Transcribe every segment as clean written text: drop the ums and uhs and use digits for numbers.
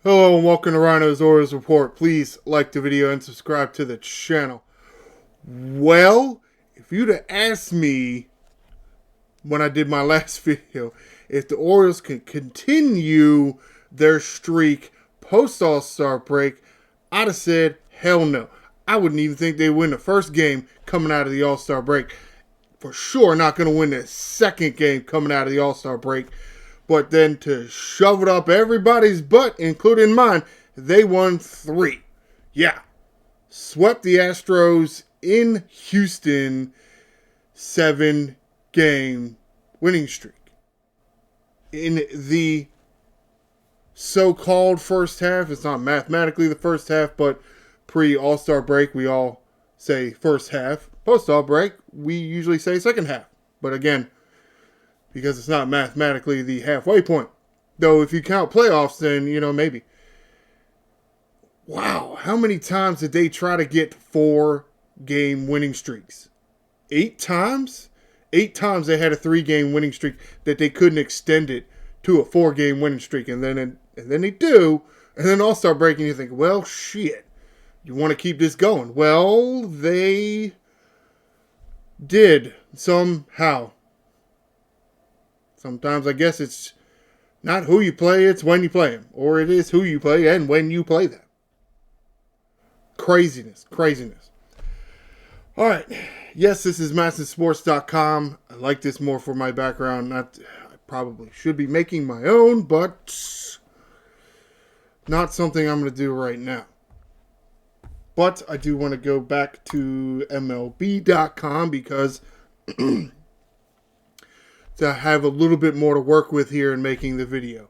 Hello and welcome to Ryno's Orioles Report. Please like the video and subscribe to the channel. Well, if you'd have asked me when I did my last video if the Orioles can continue their streak post All-Star break, I'd have said hell no. I wouldn't even think they'd win the first game coming out of the All-Star break. For sure not going to win the second game coming out of the All-Star break. But then to shove it up everybody's butt, including mine, they won 3. Yeah. Swept the Astros in Houston, 7-game winning streak. In the so-called first half, it's not mathematically the first half, but pre-All-Star break, we all say first half. Post-All break, we usually say second half. But again, because it's not mathematically the halfway point. Though if you count playoffs, then, maybe. Wow, how many times did they try to get 4-game winning streaks? 8 times? 8 times they had a 3-game winning streak that they couldn't extend it to a 4-game winning streak. And then they do. And then All-Star break and you think, well, shit. You want to keep this going? Well, they did somehow. Sometimes I guess it's not who you play, it's when you play them. Or it is who you play and when you play them. Craziness. Alright. Yes, this is MassonSports.com. I like this more for my background. I probably should be making my own, but not something I'm going to do right now. But I do want to go back to MLB.com because to have a little bit more to work with here in making the video.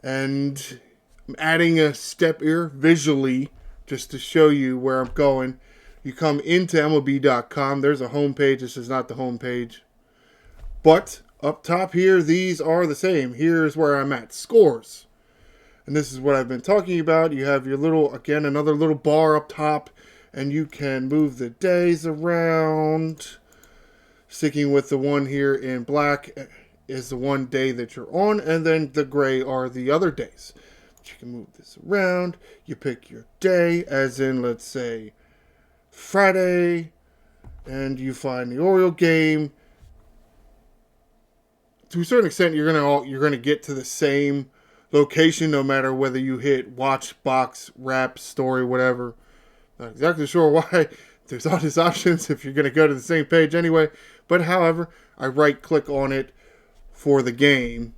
And I'm adding a step here visually just to show you where I'm going. You come into MLB.com. There's a home page. This is not the home page. But up top here, these are the same. Here's where I'm at. Scores. And this is what I've been talking about. You have your little, again, another little bar up top. And you can move the days around. Sticking with the one here in black is the one day that you're on, and then the gray are the other days. You can move this around. You pick your day, as in, let's say, Friday, and you find the Oriole game. To a certain extent, you're gonna get to the same location, no matter whether you hit watch, box, wrap, story, whatever. Not exactly sure why there's all these options if you're going to go to the same page anyway. But however, I right click on it for the game.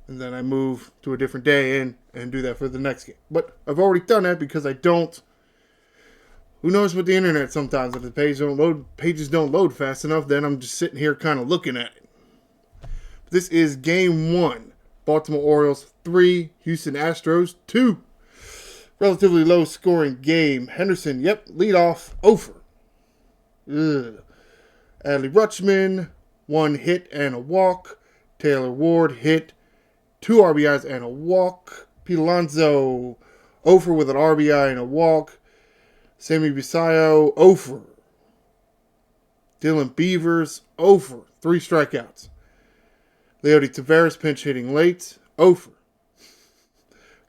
And then I move to a different day and do that for the next game. But I've already done that because I don't. Who knows with the internet sometimes. If the pages don't load fast enough, then I'm just sitting here kind of looking at it. This is game 1. Baltimore Orioles 3, Houston Astros 2. Relatively low scoring game. Henderson, lead off, over. Adley Rutschman, 1 hit and a walk. Taylor Ward hit 2 RBIs and a walk. Pete Alonso, over with an RBI and a walk. Sammy Basallo, over. Dylan Beavers, over. 3 strikeouts. Leody Taveras pinch hitting late, over.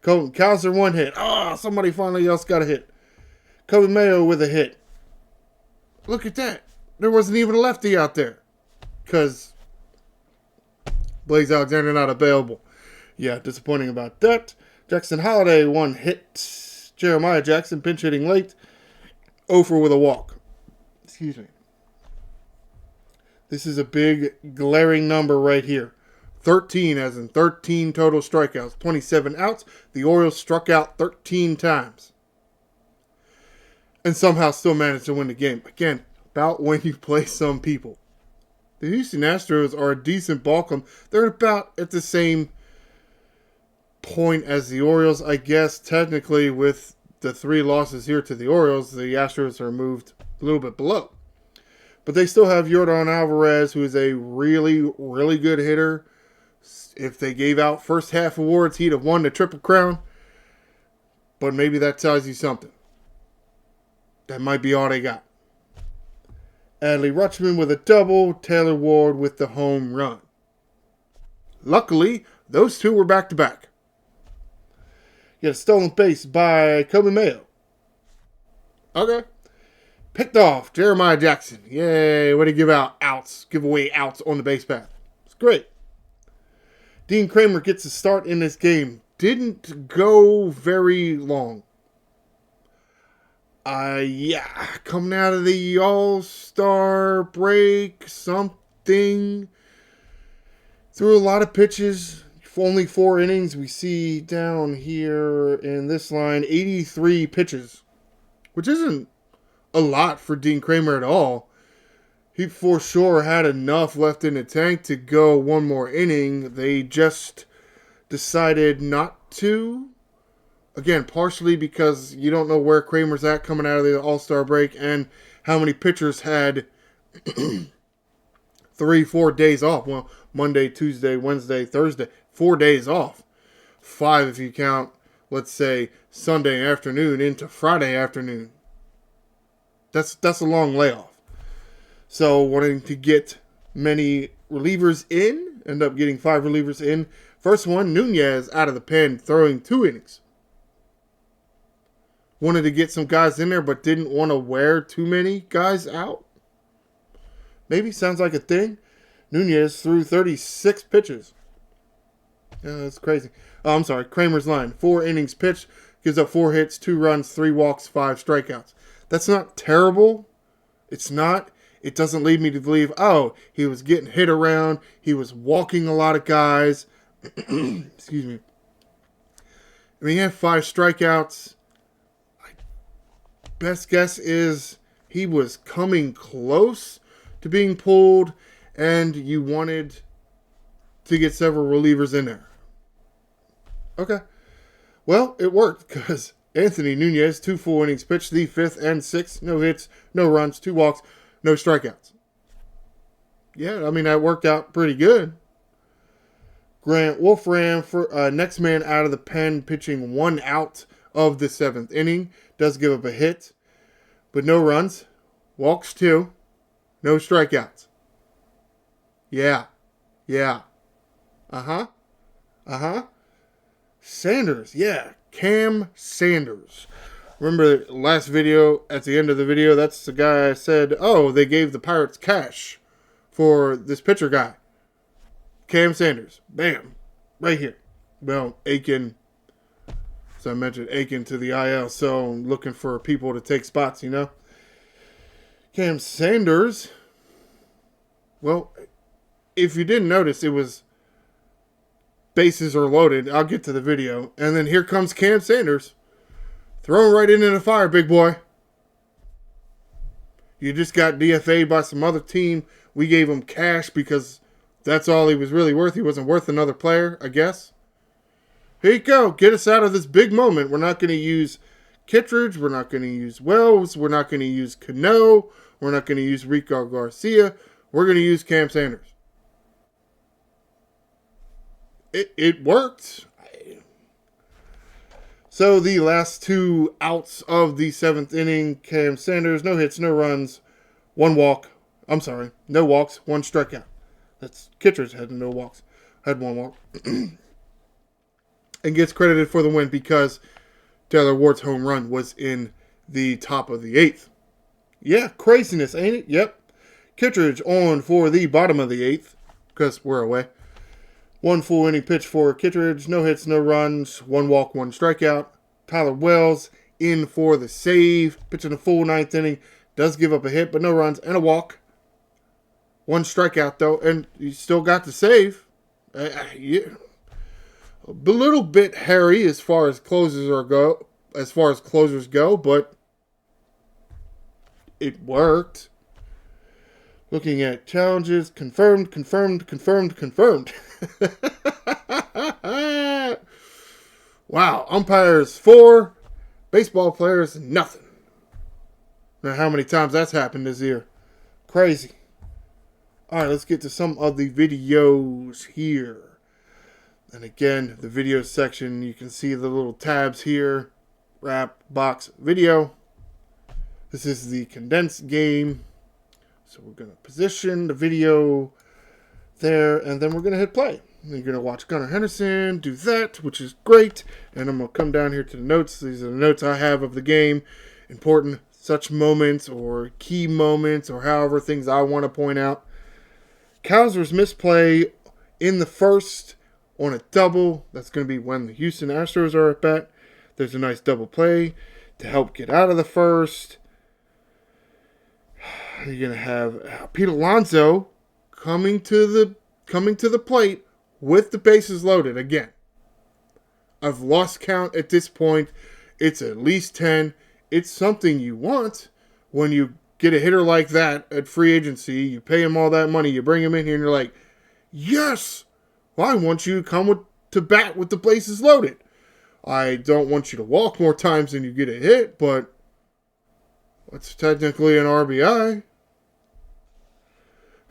Colton Cowser, 1 hit. Somebody finally else got a hit. Kobe Mayo with a hit. Look at that. There wasn't even a lefty out there. Because Blaze Alexander not available. Yeah, disappointing about that. Jackson Holiday, 1 hit. Jeremiah Jackson, pinch hitting late. Over with a walk. Excuse me. This is a big glaring number right here. 13, as in 13 total strikeouts. 27 outs. The Orioles struck out 13 times. And somehow still managed to win the game. Again, about when you play some people. The Houston Astros are a decent ball club. They're about at the same point as the Orioles, I guess. Technically, with the 3 losses here to the Orioles, the Astros are moved a little bit below. But they still have Yordan Alvarez, who is a really, really good hitter. If they gave out first half awards, he'd have won the Triple Crown. But maybe that tells you something. That might be all they got. Adley Rutschman with a double. Taylor Ward with the home run. Luckily, those 2 were back-to-back. You got a stolen base by Kobe Mayo. Okay. Picked off Jeremiah Jackson. Yay. Way to give away outs on the base path. It's great. Dean Kramer gets a start in this game. Didn't go very long. Coming out of the All-Star break, something. Threw a lot of pitches. Only 4 innings. We see down here in this line, 83 pitches. Which isn't a lot for Dean Kramer at all. He for sure had enough left in the tank to go one more inning. They just decided not to. Again, partially because you don't know where Kramer's at coming out of the All-Star break and how many pitchers had 3-4 days off. Well, Monday, Tuesday, Wednesday, Thursday. 4 days off. 5 if you count, let's say, Sunday afternoon into Friday afternoon. That's a long layoff. So, wanting to get many relievers in. End up getting 5 relievers in. First one, Nunez out of the pen, throwing 2 innings. Wanted to get some guys in there, but didn't want to wear too many guys out. Maybe, sounds like a thing. Nunez threw 36 pitches. Yeah, that's crazy. Oh, I'm sorry. Kramer's line. 4 innings pitched. Gives up 4 hits, 2 runs, 3 walks, 5 strikeouts. That's not terrible. It's not. It doesn't lead me to believe, oh, he was getting hit around. He was walking a lot of guys. Excuse me. I mean, he had 5 strikeouts. Best guess is he was coming close to being pulled, and you wanted to get several relievers in there. Okay. Well, it worked because Anthony Nunez, 2 full innings pitched, the 5th and 6th. No hits, no runs, 2 walks, no strikeouts. Yeah, I mean, that worked out pretty good. Grant Wolfram, for next man out of the pen, pitching 1 out of the 7th inning. Does give up a hit, but no runs. Walks 2. No strikeouts. Yeah. Sanders. Yeah. Cam Sanders. Remember the last video, at the end of the video, that's the guy I said, oh, they gave the Pirates cash for this pitcher guy. Cam Sanders. Bam. Right here. Well, Aiken. So I mentioned Aiken to the IL, so I'm looking for people to take spots, you know. Cam Sanders, well, if you didn't notice, it was bases are loaded. I'll get to the video. And then here comes Cam Sanders. Thrown right into the fire, big boy. You just got DFA'd by some other team. We gave him cash because that's all he was really worth. He wasn't worth another player, I guess. Here you go. Get us out of this big moment. We're not going to use Kittredge. We're not going to use Wells. We're not going to use Cano. We're not going to use Rico Garcia. We're going to use Cam Sanders. It worked. So the last 2 outs of the 7th inning, Cam Sanders, no hits, no runs, 1 walk. I'm sorry, no walks, 1 strikeout. That's Kittredge had no walks. Had 1 walk. And gets credited for the win because Taylor Ward's home run was in the top of the 8th. Yeah, craziness, ain't it? Yep. Kittredge on for the bottom of the 8th because we're away. 1 full inning pitch for Kittredge. No hits, no runs. 1 walk, 1 strikeout. Tyler Wells in for the save. Pitching a full 9th inning. Does give up a hit, but no runs and a walk. 1 strikeout, though. And you still got the save. Yeah. A little bit hairy as far as closers go, but it worked. Looking at challenges, confirmed. Wow, umpires 4, baseball players nothing. Now how many times that's happened this year? Crazy. Alright, let's get to some of the videos here. And again, the video section, you can see the little tabs here. Wrap, box, video. This is the condensed game. So we're going to position the video there, and then we're going to hit play. You're going to watch Gunnar Henderson do that, which is great. And I'm going to come down here to the notes. These are the notes I have of the game. Important such moments or key moments or however things I want to point out. Cowser's misplay in the first on a double. That's going to be when the Houston Astros are at bat. There's a nice double play to help get out of the first. You're going to have Pete Alonso coming to the plate with the bases loaded again. I've lost count at this point. It's at least 10. It's something you want when you get a hitter like that at free agency. You pay him all that money. You bring him in here and you're like, yes, well, I want you to come to bat with the bases loaded. I don't want you to walk more times than you get a hit, but it's technically an RBI.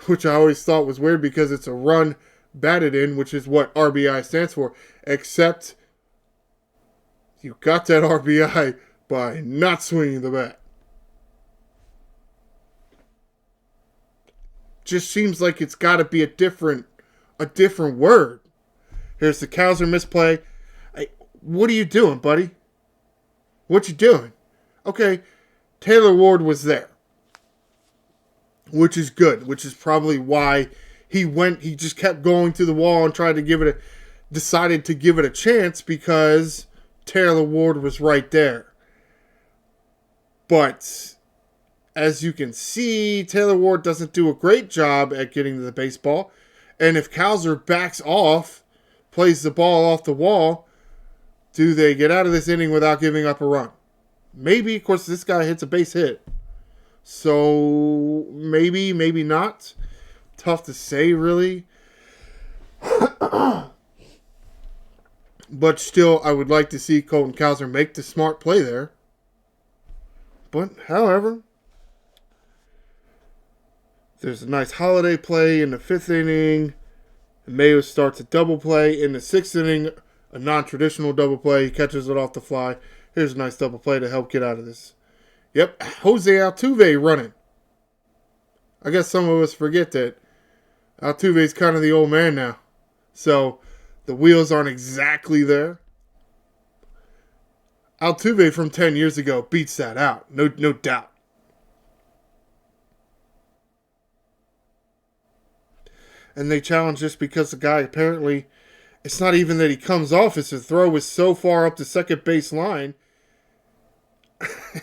Which I always thought was weird because it's a run batted in, which is what RBI stands for. Except you got that RBI by not swinging the bat. Just seems like it's got to be a different word. Here's the Cowser misplay. What are you doing, buddy? What you doing? Okay, Taylor Ward was there. Which is good, which is probably why he just kept going to the wall and decided to give it a chance because Taylor Ward was right there. But as you can see, Taylor Ward doesn't do a great job at getting to the baseball. And if Cowser backs off, plays the ball off the wall, do they get out of this inning without giving up a run? Maybe, of course, this guy hits a base hit. So, maybe not. Tough to say, really. But still, I would like to see Colton Cowser make the smart play there. But, however, there's a nice holiday play in the 5th inning. Mayo starts a double play. In the 6th inning, a non-traditional double play. He catches it off the fly. Here's a nice double play to help get out of this. Yep, Jose Altuve running. I guess some of us forget that Altuve's kind of the old man now. So, the wheels aren't exactly there. Altuve from 10 years ago beats that out. No doubt. And they challenge this because the guy apparently, it's not even that he comes off, it's the throw is so far up the second base line.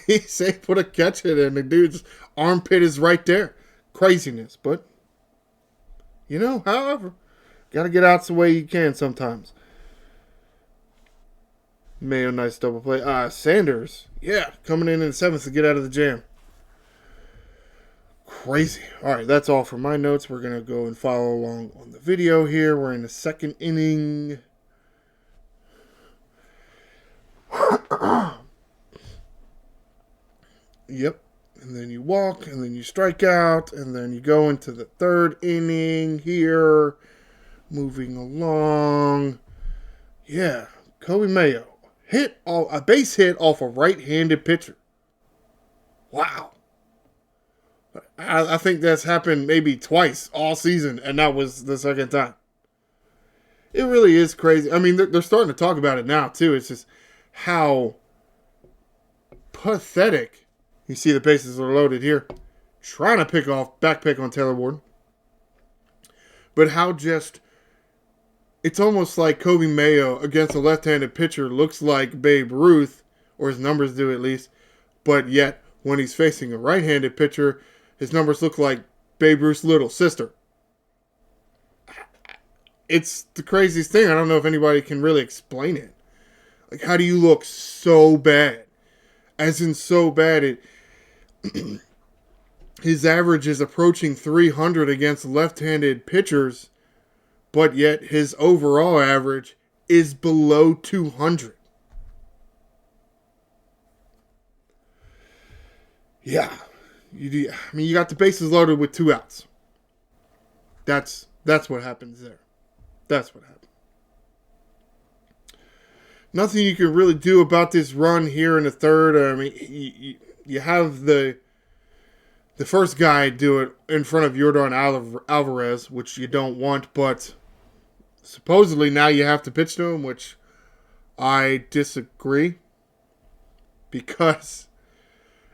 He say put a catch hit in, the dude's armpit is right there. Craziness, but however, gotta get out the way you can sometimes. Mayo, nice double play. Sanders, coming in the 7th to get out of the jam. Crazy. All right, that's all for my notes. We're gonna go and follow along on the video here. We're in the 2nd inning. Yep. And then you walk, and then you strike out, and then you go into the 3rd inning here. Moving along. Yeah. Kobe Mayo hit a base hit off a right-handed pitcher. Wow. I think that's happened maybe twice all season, and that was the 2nd time. It really is crazy. I mean, they're starting to talk about it now, too. It's just how pathetic. You see the bases are loaded here. Trying to backpick on Taylor Ward. But how it's almost like Kobe Mayo against a left-handed pitcher looks like Babe Ruth, or his numbers do at least. But yet, when he's facing a right-handed pitcher, his numbers look like Babe Ruth's little sister. It's the craziest thing. I don't know if anybody can really explain it. Like, how do you look so bad? As in so bad, his average is approaching 300 against left-handed pitchers, but yet his overall average is below 200. Yeah. You got the bases loaded with 2 outs. That's what happens there. That's what happened. Nothing you can really do about this run here in the 3rd. I mean, you have the first guy do it in front of Yordan Alvarez, which you don't want, but Supposedly now you have to pitch to him, which I disagree. Because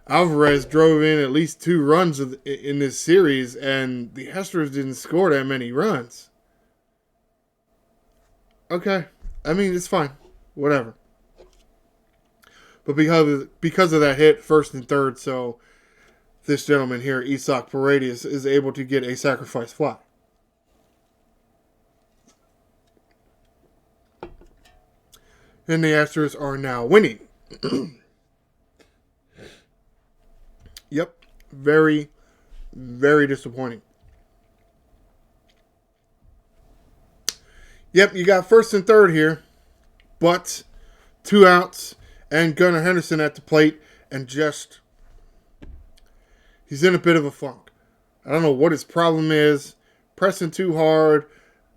Alvarez drove in at least 2 runs in this series, and the Astros didn't score that many runs. Okay. I mean, it's fine. Whatever. But because of that hit, first and third, so this gentleman here, S4E32, is able to get a sacrifice fly. And the Astros are now winning. Yep. Very, very disappointing. Yep, you got first and third here, but 2 outs and Gunnar Henderson at the plate, and just he's in a bit of a funk. I don't know what his problem is. Pressing too hard,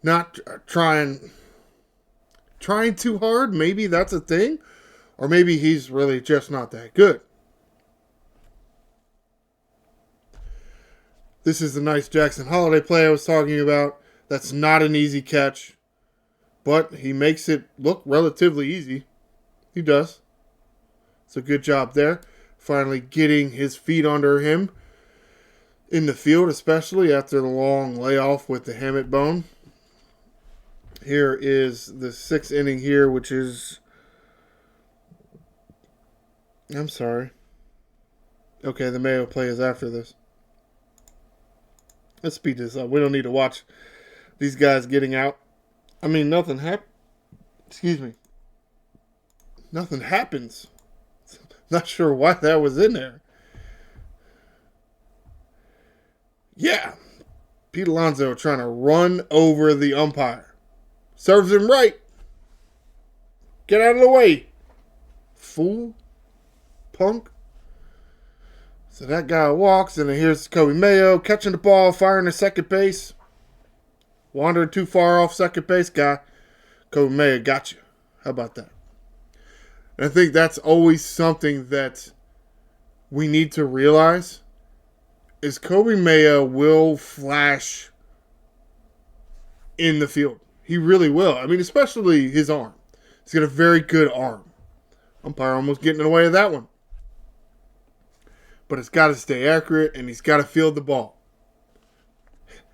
not trying too hard. Maybe that's a thing, or maybe he's really just not that good. This is the nice Jackson Holiday play I was talking about. That's not an easy catch, but he makes it look relatively easy. He does. It's a good job there. Finally getting his feet under him in the field, especially after the long layoff with the hamate bone. Here is the 6th inning here, which is... I'm sorry. Okay, the Mayo play is after this. Let's speed this up. We don't need to watch these guys getting out. I mean, nothing happens. Excuse me. Nothing happens. Not sure why that was in there. Yeah. Pete Alonso trying to run over the umpire. Serves him right. Get out of the way. Fool. Punk. So that guy walks, and then here's Kobe Mayo catching the ball, firing to second base. Wandering too far off second base, guy. Kobe Mayo got you. How about that? And I think that's always something that we need to realize is Kobe Mayo will flash in the field. He really will. I mean, especially his arm. He's got a very good arm. Umpire almost getting in the way of that one. But it's got to stay accurate, and he's got to field the ball.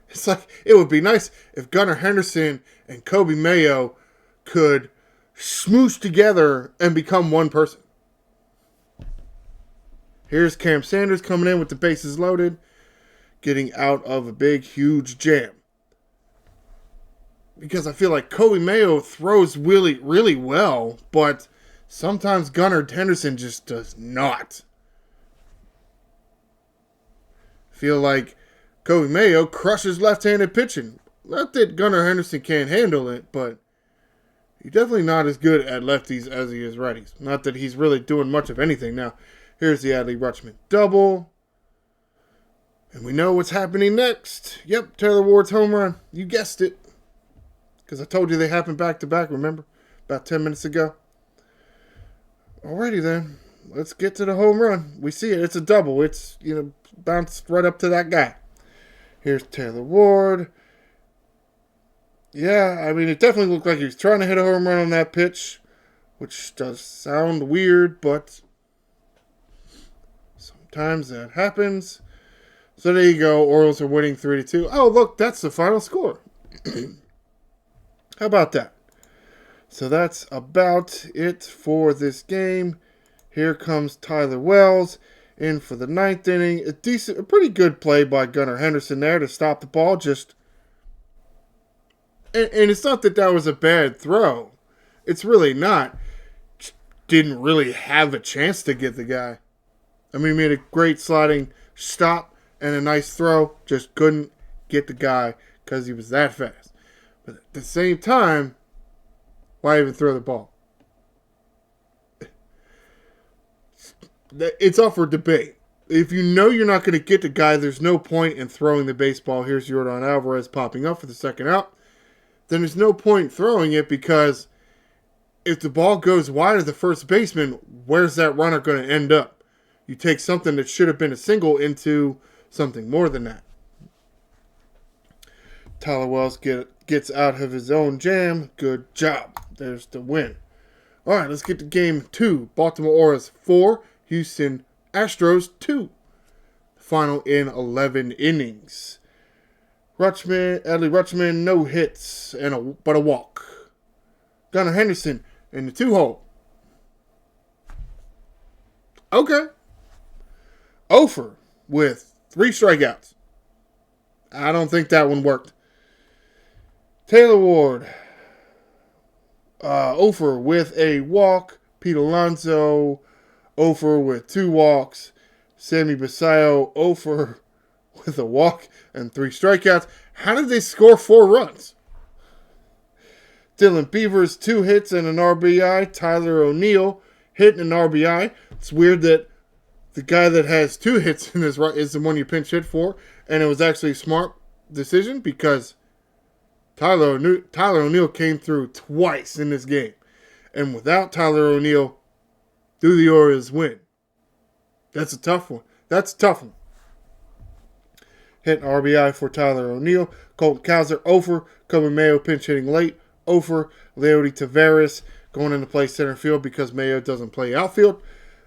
It's like, it would be nice if Gunnar Henderson and Kobe Mayo could smoosh together and become one person. Here's Cam Sanders coming in with the bases loaded, getting out of a big, huge jam. Because I feel like Kobe Mayo throws really well, but sometimes Gunnar Henderson just does not. Feel like Kobe Mayo crushes left-handed pitching. Not that Gunnar Henderson can't handle it, but he's definitely not as good at lefties as he is righties. Not that he's really doing much of anything now. Here's the Adley Rutschman double. And we know what's happening next. Yep, Taylor Ward's home run. You guessed it. Because I told you they happened back-to-back, remember? About 10 minutes ago. Alrighty then. Let's get to the home run. We see it. It's a double. It's, bounced right up to that guy. Here's Taylor Ward. Yeah, I mean, it definitely looked like he was trying to hit a home run on that pitch, which does sound weird, but sometimes that happens. So there you go. Orioles are winning 3-2. Oh, look, that's the final score. How about that? So that's about it for this game. Here comes Tyler Wells in for the 9th inning. A pretty good play by Gunnar Henderson there to stop the ball. And it's not that was a bad throw. It's really not. Just didn't really have a chance to get the guy. I mean, he made a great sliding stop and a nice throw. Just couldn't get the guy because he was that fast. But at the same time, why even throw the ball? It's up for debate. If you know you're not going to get the guy, there's no point in throwing the baseball. Here's Yordan Alvarez popping up for the second out. Then there's no point throwing it because if the ball goes wide of the first baseman, where's that runner going to end up? You take something that should have been a single into something more than that. Tyler Wells gets out of his own jam. Good job. There's the win. All right, let's get to game 2. Baltimore Orioles 4, Houston Astros 2. Final in 11 innings. Adley Rutschman, no hits but a walk. Gunnar Henderson in the 2-hole. Okay. Ofer with 3 strikeouts. I don't think that one worked. Taylor Ward, Ofer with a walk. Pete Alonso, Ofer with 2 walks. Sammy Basayo, Ofer with a walk and 3 strikeouts. How did they score 4 runs? Dylan Beavers, 2 hits and an RBI. Tyler O'Neill hit and an RBI. It's weird that the guy that has 2 hits in this run is the one you pinch hit for, and it was actually a smart decision because Tyler O'Neill came through twice in this game. And without Tyler O'Neill, do the Orioles win? That's a tough one. Hit an RBI for Tyler O'Neill. Colton Cowser, Ofer. Kobe Mayo pinch hitting late. Ofer. Leody Taveras going into play center field because Mayo doesn't play outfield.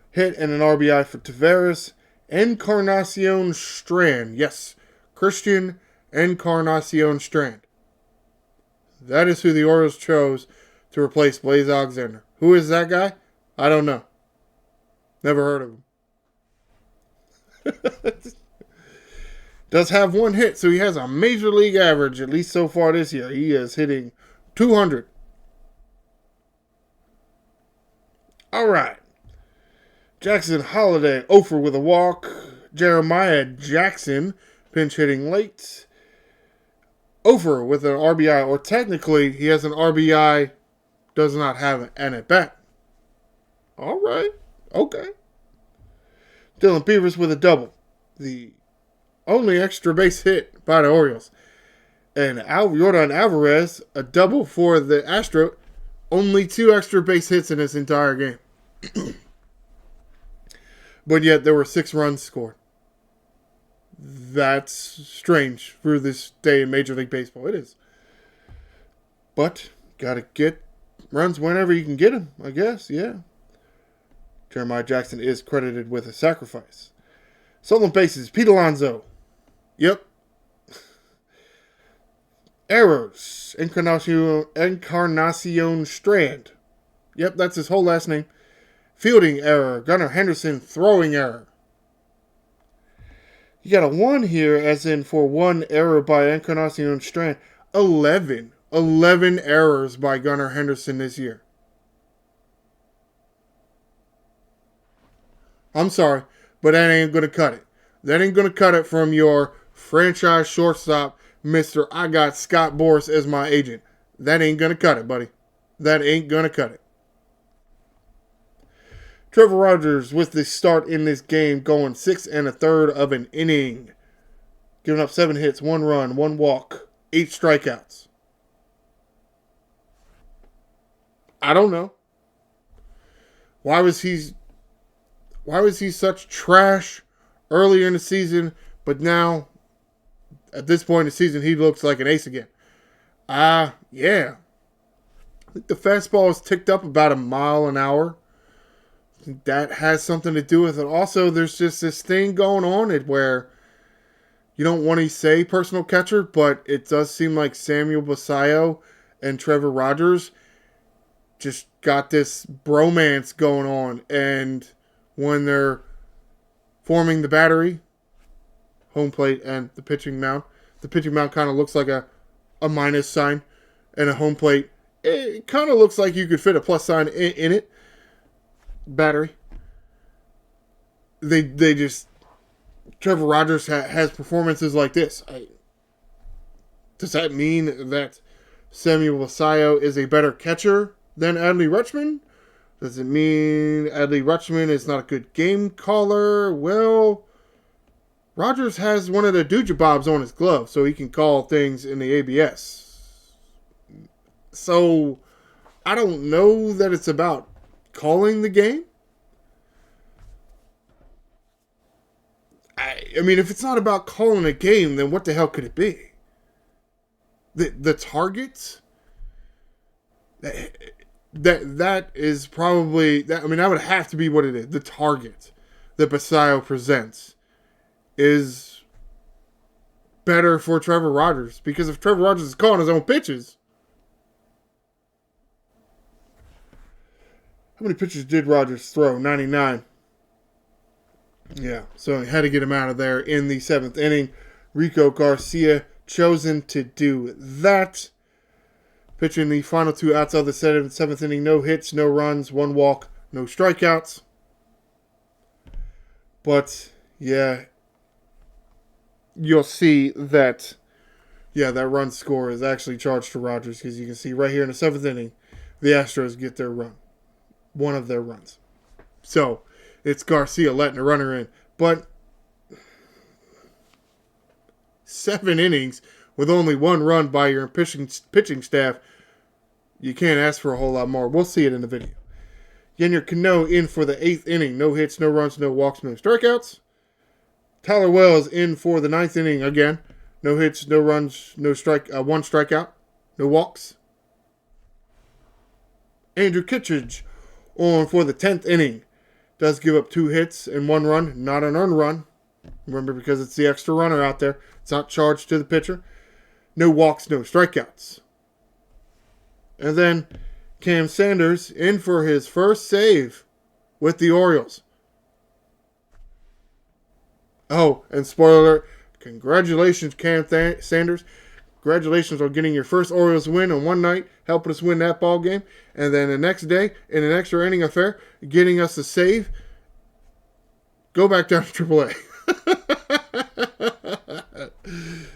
Hit and an RBI for Taveras. Encarnacion Strand. Yes, Christian Encarnacion Strand. That is who the Orioles chose to replace Blaze Alexander. Who is that guy? I don't know. Never heard of him. Does have 1 hit, so he has a major league average, at least so far this year. He is hitting 200. All right. Jackson Holiday, Ofer with a walk. Jeremiah Jackson, pinch hitting late. Ofer with an RBI, or technically he has an RBI, does not have an at-bat. All right. Okay. Dylan Beavers with a double. The only extra base hit by the Orioles. And Yordan Alvarez, a double for the Astros. Only 2 extra base hits in this entire game. But yet there were 6 runs scored. That's strange for this day in Major League Baseball. It is. But gotta get runs whenever you can get them, I guess. Yeah. Jeremiah Jackson is credited with a sacrifice. Stolen bases, Pete Alonso. Yep. Errors, Encarnacion Strand. Yep, that's his whole last name. Fielding error, Gunnar Henderson throwing error. You got a 1 here, as in for 1 error by Encarnacion Strand. 11 errors by Gunnar Henderson this year. I'm sorry, but that ain't going to cut it. That ain't going to cut it from your franchise shortstop, Mr. I got Scott Boras as my agent. That ain't going to cut it, buddy. That ain't going to cut it. Trevor Rogers with the start in this game, going 6 1/3 of an inning. Giving up 7 hits, 1 run, 1 walk, 8 strikeouts. I don't know. Why was he such trash earlier in the season, but now, at this point in the season, he looks like an ace again? Yeah. I think the fastball is ticked up about 1 mile an hour. I think that has something to do with it. Also, there's just this thing going on where you don't want to say personal catcher, but it does seem like Samuel Basayo and Trevor Rogers just got this bromance going on. And when they're forming the battery, home plate and the pitching mound kind of looks like a minus sign, and a home plate, it kind of looks like you could fit a plus sign in it. Battery. They just, Trevor Rogers has performances like this. Does that mean that Samuel Basayo is a better catcher than Adley Rutschman? Does it mean Adley Rutschman is not a good game caller? Well, Rogers has one of the doojabobs on his glove, so he can call things in the ABS. So, I don't know that it's about calling the game. I mean, if it's not about calling a game, then what the hell could it be? The targets, that is probably, that, I mean, that would have to be what it is. The target that Basayo presents is better for Trevor Rogers, because if Trevor Rogers is calling his own pitches, how many pitches did Rogers throw? 99. Yeah, so he had to get him out of there in the 7th inning. Rico Garcia chosen to do that. Pitching the final 2 outs of the 7th inning. No hits, no runs, 1 walk, no strikeouts. But, yeah, you'll see that, that run score is actually charged to Rogers, because you can see right here in the 7th inning, the Astros get their run. One of their runs. So, it's Garcia letting a runner in. But 7 innings with only 1 run by your pitching staff, you can't ask for a whole lot more. We'll see it in the video. Yennier Cano in for the 8th inning. No hits, no runs, no walks, no strikeouts. Tyler Wells in for the 9th inning again. No hits, no runs, 1 strikeout, no walks. Andrew Kittredge on for the 10th inning. Does give up 2 hits and 1 run. Not an earned run. Remember, because it's the extra runner out there. It's not charged to the pitcher. No walks, no strikeouts. And then Cam Sanders in for his first save with the Orioles. Oh, and spoiler alert, congratulations, Cam Sanders. Congratulations on getting your first Orioles win on one night, helping us win that ball game. And then the next day, in an extra inning affair, getting us a save. Go back down to AAA.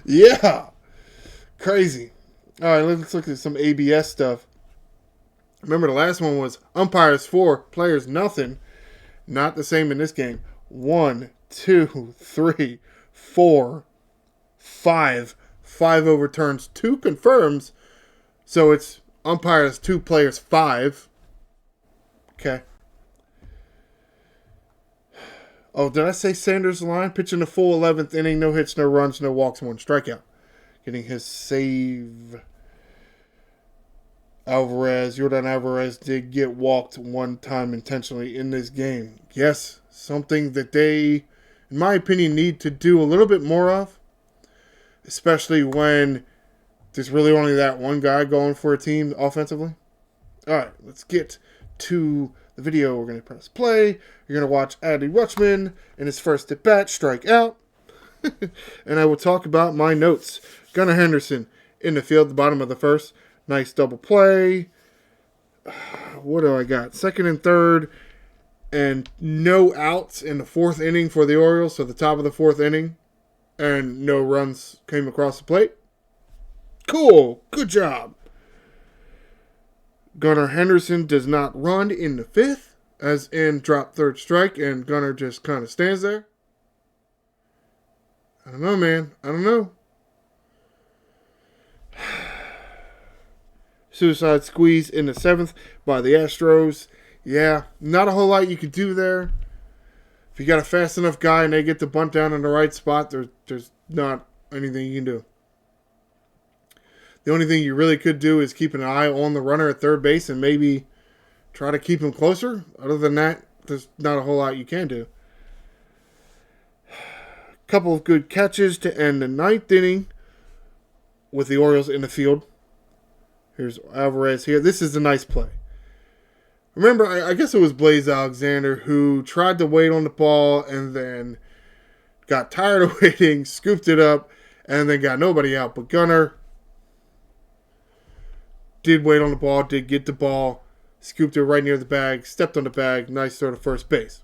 Yeah. Crazy. All right, let's look at some ABS stuff. Remember, the last one was umpires 4, players nothing. Not the same in this game. 1, 2, 3, 4, 5. 5 overturns, 2 confirms. So it's umpires 2, players 5. Okay. Oh, did I say Sanders' line? Pitching the full 11th inning, no hits, no runs, no walks, 1 strikeout. Getting his save. Jordan Alvarez did get walked 1 time intentionally in this game. Yes, something that they, in my opinion, need to do a little bit more of. Especially when there's really only that one guy going for a team offensively. All right, let's get to the video. We're going to press play. You're going to watch Adley Rutschman in his first at-bat, strike out. And I will talk about my notes. Gunnar Henderson in the field, the bottom of the first. Nice double play. What do I got? 2nd and 3rd. And no outs in the 4th inning for the Orioles. So the top of the 4th inning. And no runs came across the plate. Cool. Good job. Gunnar Henderson does not run in the 5th. As in drop 3rd strike. And Gunnar just kind of stands there. I don't know, man. I don't know. Suicide squeeze in the 7th by the Astros. Yeah, not a whole lot you could do there. If you got a fast enough guy and they get the bunt down in the right spot, there's not anything you can do. The only thing you really could do is keep an eye on the runner at 3rd base and maybe try to keep him closer. Other than that, there's not a whole lot you can do. Couple of good catches to end the 9th inning with the Orioles in the field. Here's Alvarez here. This is a nice play. Remember, I guess it was Blaze Alexander who tried to wait on the ball and then got tired of waiting, scooped it up, and then got nobody out. But Gunnar did wait on the ball, did get the ball, scooped it right near the bag, stepped on the bag. Nice throw to first base.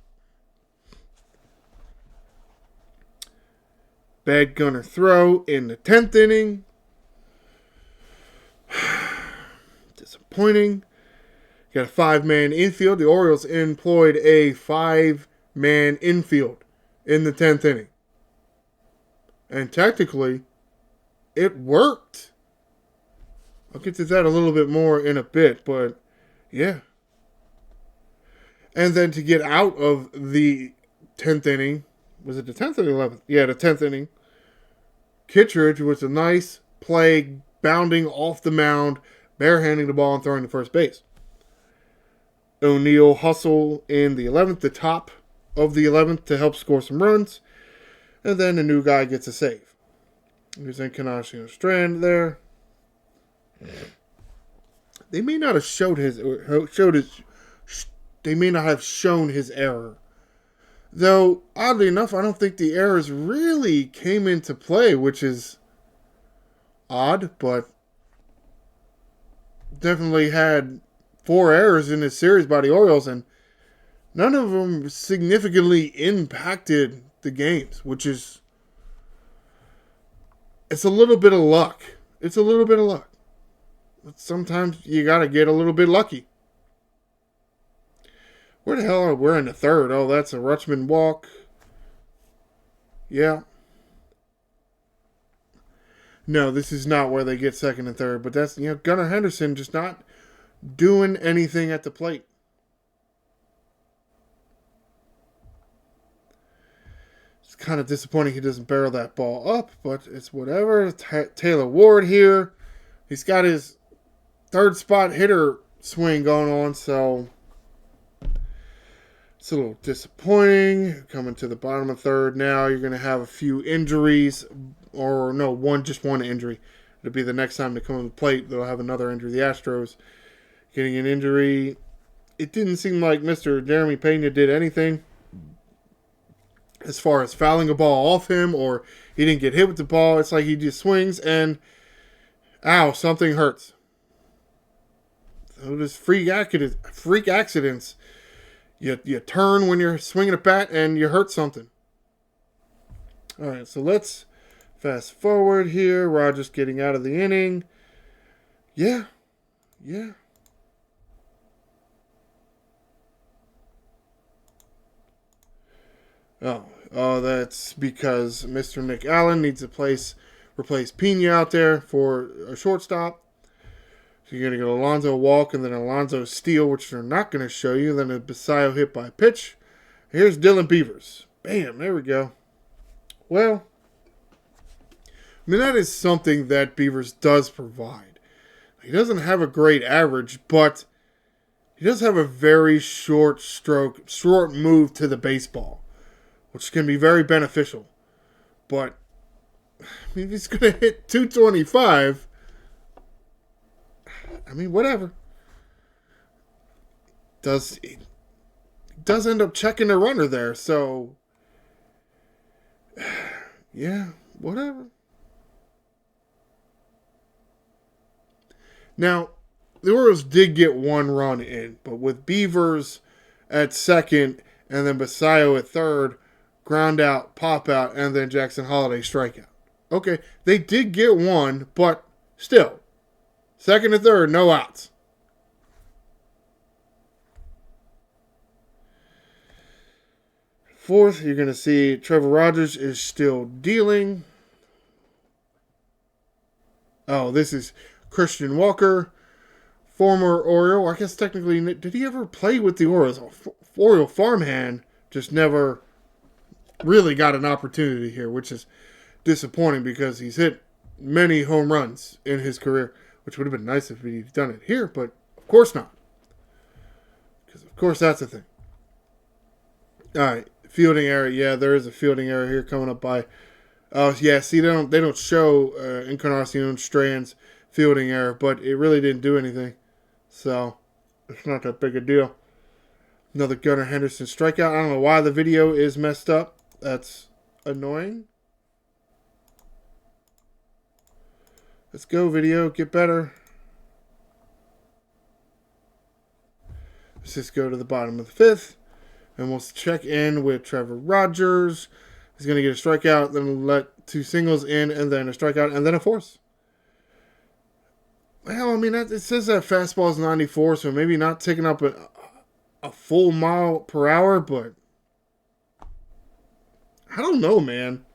Bad Gunnar throw in the 10th inning. Disappointing. Got a 5-man infield. The Orioles employed a 5-man infield in the 10th inning. And technically, it worked. I'll get to that a little bit more in a bit, but yeah. And then to get out of the 10th inning, was it the 10th or the 11th? Yeah, the 10th inning. Kittredge was a nice play, bounding off the mound, barehanding the ball and throwing to first base. O'Neill hustle in the 11th, the top of the 11th, to help score some runs. And then the new guy gets a save. There's Encarnacion Strand there. They may not have they may not have shown his error. Though, oddly enough, I don't think the errors really came into play, which is odd, but definitely had 4 errors in this series by the Orioles, and none of them significantly impacted the games, which is, it's a little bit of luck. It's a little bit of luck. But sometimes you got to get a little bit lucky. Where the hell are we? We're in the 3rd. Oh, that's a Rutschman walk. Yeah. No, this is not where they get 2nd and 3rd. But that's, Gunnar Henderson just not doing anything at the plate. It's kind of disappointing he doesn't barrel that ball up, but it's whatever. Taylor Ward here. He's got his 3rd spot hitter swing going on, so it's a little disappointing. Coming to the bottom of 3rd now, you're going to have a few injuries, or no, just one injury. It'll be the next time they come to the plate, they'll have another injury. The Astros getting an injury. It didn't seem like Mr. Jeremy Pena did anything as far as fouling a ball off him, or he didn't get hit with the ball. It's like he just swings and, ow, something hurts. So there's freak accidents. You turn when you're swinging a bat and you hurt something. All right, so let's fast forward here. Rogers getting out of the inning. Yeah. Oh, that's because Mr. Nick Allen needs to replace Pena out there for a shortstop. So you're going to get Alonso walk and then Alonso steal, which they're not going to show you. Then a Basayo hit by pitch. Here's Dylan Beavers. Bam, there we go. Well, I mean, that is something that Beavers does provide. He doesn't have a great average, but he does have a very short move to the baseball, which can be very beneficial. But, I mean, he's going to hit 225. I mean, whatever. He does end up checking the runner there, so yeah, whatever. Now, the Orioles did get 1 run in, but with Beavers at 2nd and then Basayo at 3rd, ground out, pop out, and then Jackson Holiday strikeout. Okay, they did get 1, but still. 2nd and 3rd, no outs. Fourth, you're going to see Trevor Rogers is still dealing. Oh, this is Christian Walker, former Oriole. I guess technically, did he ever play with the Orioles? Oriole farmhand, just never really got an opportunity here, which is disappointing because he's hit many home runs in his career. Which would have been nice if he'd done it here, but of course not. Because of course that's a thing. Alright, fielding error. Yeah, there is a fielding error here coming up by... Oh, yeah, see, they don't show Encarnacion Strand's fielding error, but it really didn't do anything. So, it's not that big a deal. Another Gunnar Henderson strikeout. I don't know why the video is messed up. That's annoying. Let's go, video. Get better. Let's just go to the bottom of the 5th. And we'll check in with Trevor Rogers. He's going to get a strikeout, then let 2 singles in, and then a strikeout, and then a force. Well, I mean, it says that fastball is 94, so maybe not taking up a full mile per hour, but I don't know, man.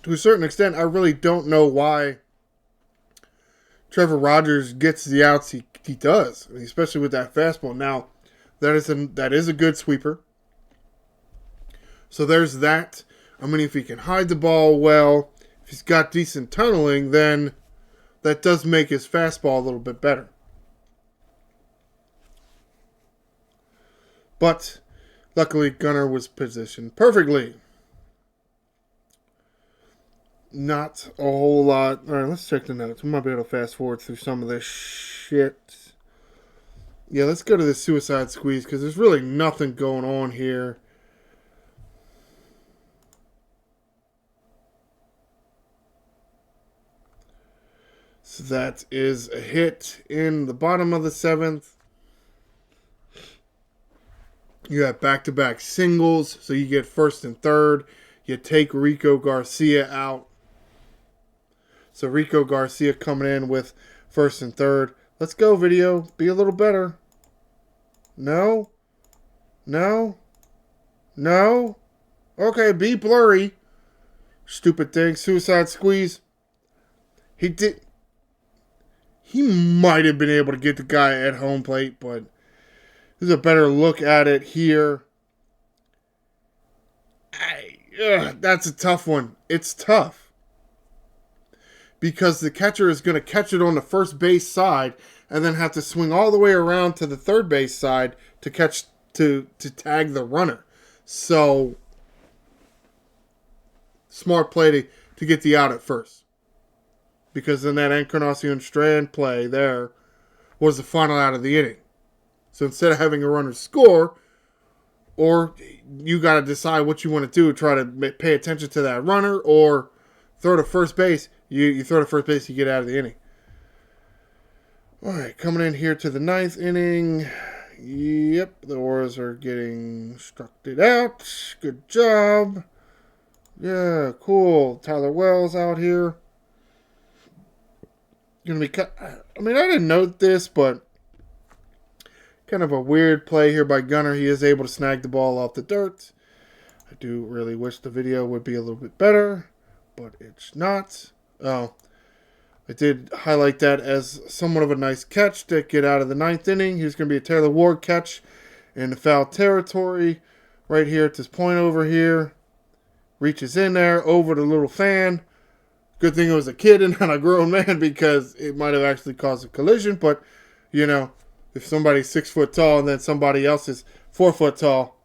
To a certain extent, I really don't know why Trevor Rogers gets the outs he does, especially with that fastball. Now, that is a good sweeper. So there's that. I mean, if he can hide the ball well, if he's got decent tunneling, then that does make his fastball a little bit better. But luckily, Gunnar was positioned perfectly. Not a whole lot. All right, let's check the notes. We might be able to fast forward through some of this shit. Yeah, let's go to the suicide squeeze because there's really nothing going on here. So that is a hit in the bottom of the 7th. You have back-to-back singles, so you get first and third. You take Rico Garcia out. So Rico Garcia coming in with first and third. Let's go, video. Be a little better. No. No. No. Okay, be blurry. Stupid thing. Suicide squeeze. He might have been able to get the guy at home plate, but there's a better look at it here. That's a tough one. It's tough. Because the catcher is going to catch it on the first base side and then have to swing all the way around to the third base side to catch to tag the runner. So smart play to get the out at first. Because then that Encarnacion Strand play there was the final out of the inning. So instead of having a runner score, or you got to decide what you want to do, try to pay attention to that runner, or throw to first base. You throw to first base, you get out of the inning. All right, coming in here to the 9th inning. Yep, the Orioles are getting struck out. Good job. Yeah, cool. Tyler Wells out here. Gonna be cut. I mean, I didn't note this, but kind of a weird play here by Gunnar. He is able to snag the ball off the dirt. I do really wish the video would be a little bit better, but it's not. Oh, I did highlight that as somewhat of a nice catch to get out of the 9th inning. Here's going to be a Taylor Ward catch in the foul territory. Right here at this point over here. Reaches in there over the little fan. Good thing it was a kid and not a grown man because it might have actually caused a collision. But, you know, if somebody's 6 foot tall and then somebody else is 4 foot tall.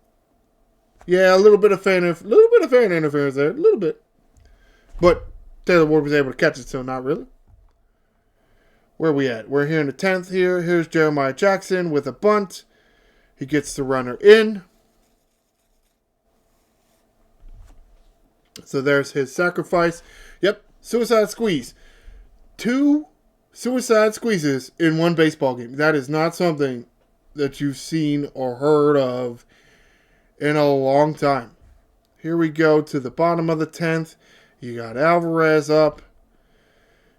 Yeah, a little bit of fan interference there. A little bit. But Taylor Ward was able to catch it, so not really. Where are we at? We're here in the 10th here. Here's Jeremiah Jackson with a bunt. He gets the runner in. So there's his sacrifice. Yep, suicide squeeze. 2 suicide squeezes in one baseball game. That is not something that you've seen or heard of in a long time. Here we go to the bottom of the 10th. You got Alvarez up.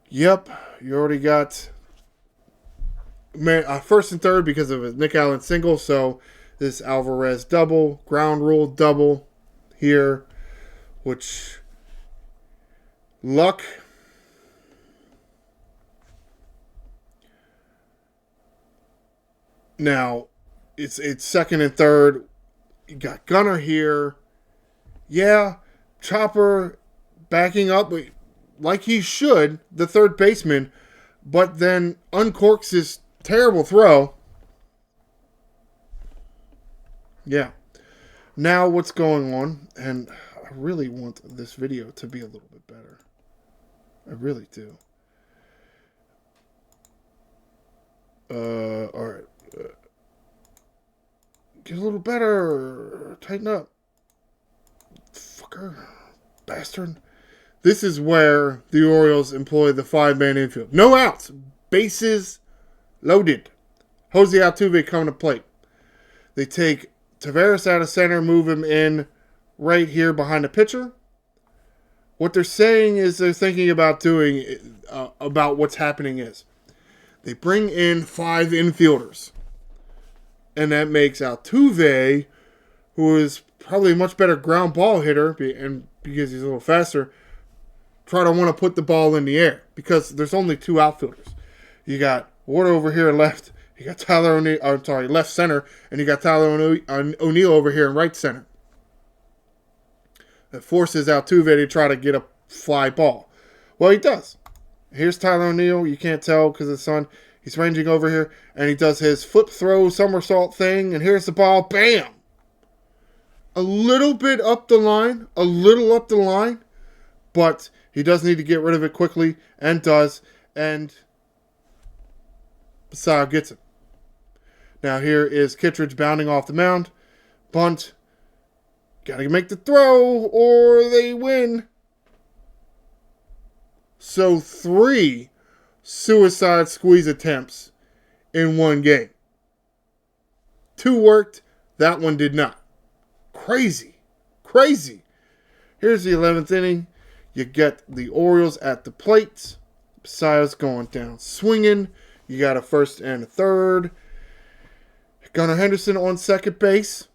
Yep, you already got first and third because of a Nick Allen single. So this Alvarez double, ground rule double here, which luck. Now it's second and third. You got Gunnar here. Yeah, Chopper backing up like he should, the third baseman, but then uncorks his terrible throw. Yeah. Now what's going on, and I really want this video to be a little bit better. I really do. Alright. Get a little better. Tighten up. Fucker. Bastard. This is where the Orioles employ the 5-man infield. No outs. Bases loaded. Jose Altuve coming to plate. They take Taveras out of center, move him in right here behind the pitcher. What they're saying is they're thinking about doing, about what's happening is, they bring in 5 infielders. And that makes Altuve, who is probably a much better ground ball hitter, and because he's a little faster, try to want to put the ball in the air because there's only 2 outfielders. You got Ward over here left. You got Tyler O'Neill, left center, and you got Tyler O'Neill over here in right center. It forces Altuve to try to get a fly ball. Well, he does. Here's Tyler O'Neill. You can't tell because of the sun. He's ranging over here, and he does his flip throw somersault thing, and here's the ball. Bam! A little bit up the line. A little up the line. But he does need to get rid of it quickly, and does. And Basallo gets it. Now here is Kittredge bounding off the mound. Bunt. Gotta make the throw, or they win. So 3 suicide squeeze attempts in one game. 2 worked. That one did not. Crazy. Crazy. Here's the 11th inning. You get the Orioles at the plate. Basallo's going down swinging. You got a first and a third. Gunnar Henderson on second base.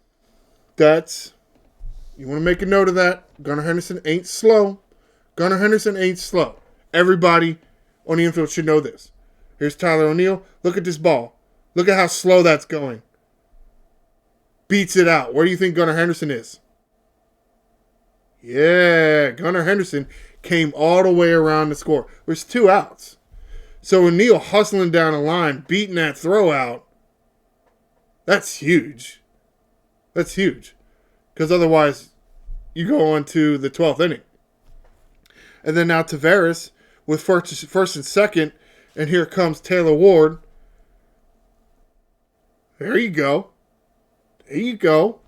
You want to make a note of that. Gunnar Henderson ain't slow. Gunnar Henderson ain't slow. Everybody on the infield should know this. Here's Tyler O'Neill. Look at this ball. Look at how slow that's going. Beats it out. Where do you think Gunnar Henderson is? Yeah, Gunnar Henderson came all the way around the score. There's 2 outs. So O'Neill hustling down the line, beating that throw out. That's huge. That's huge. Because otherwise, you go on to the 12th inning. And then now Taveras with first and second. And here comes Taylor Ward. There you go. There you go.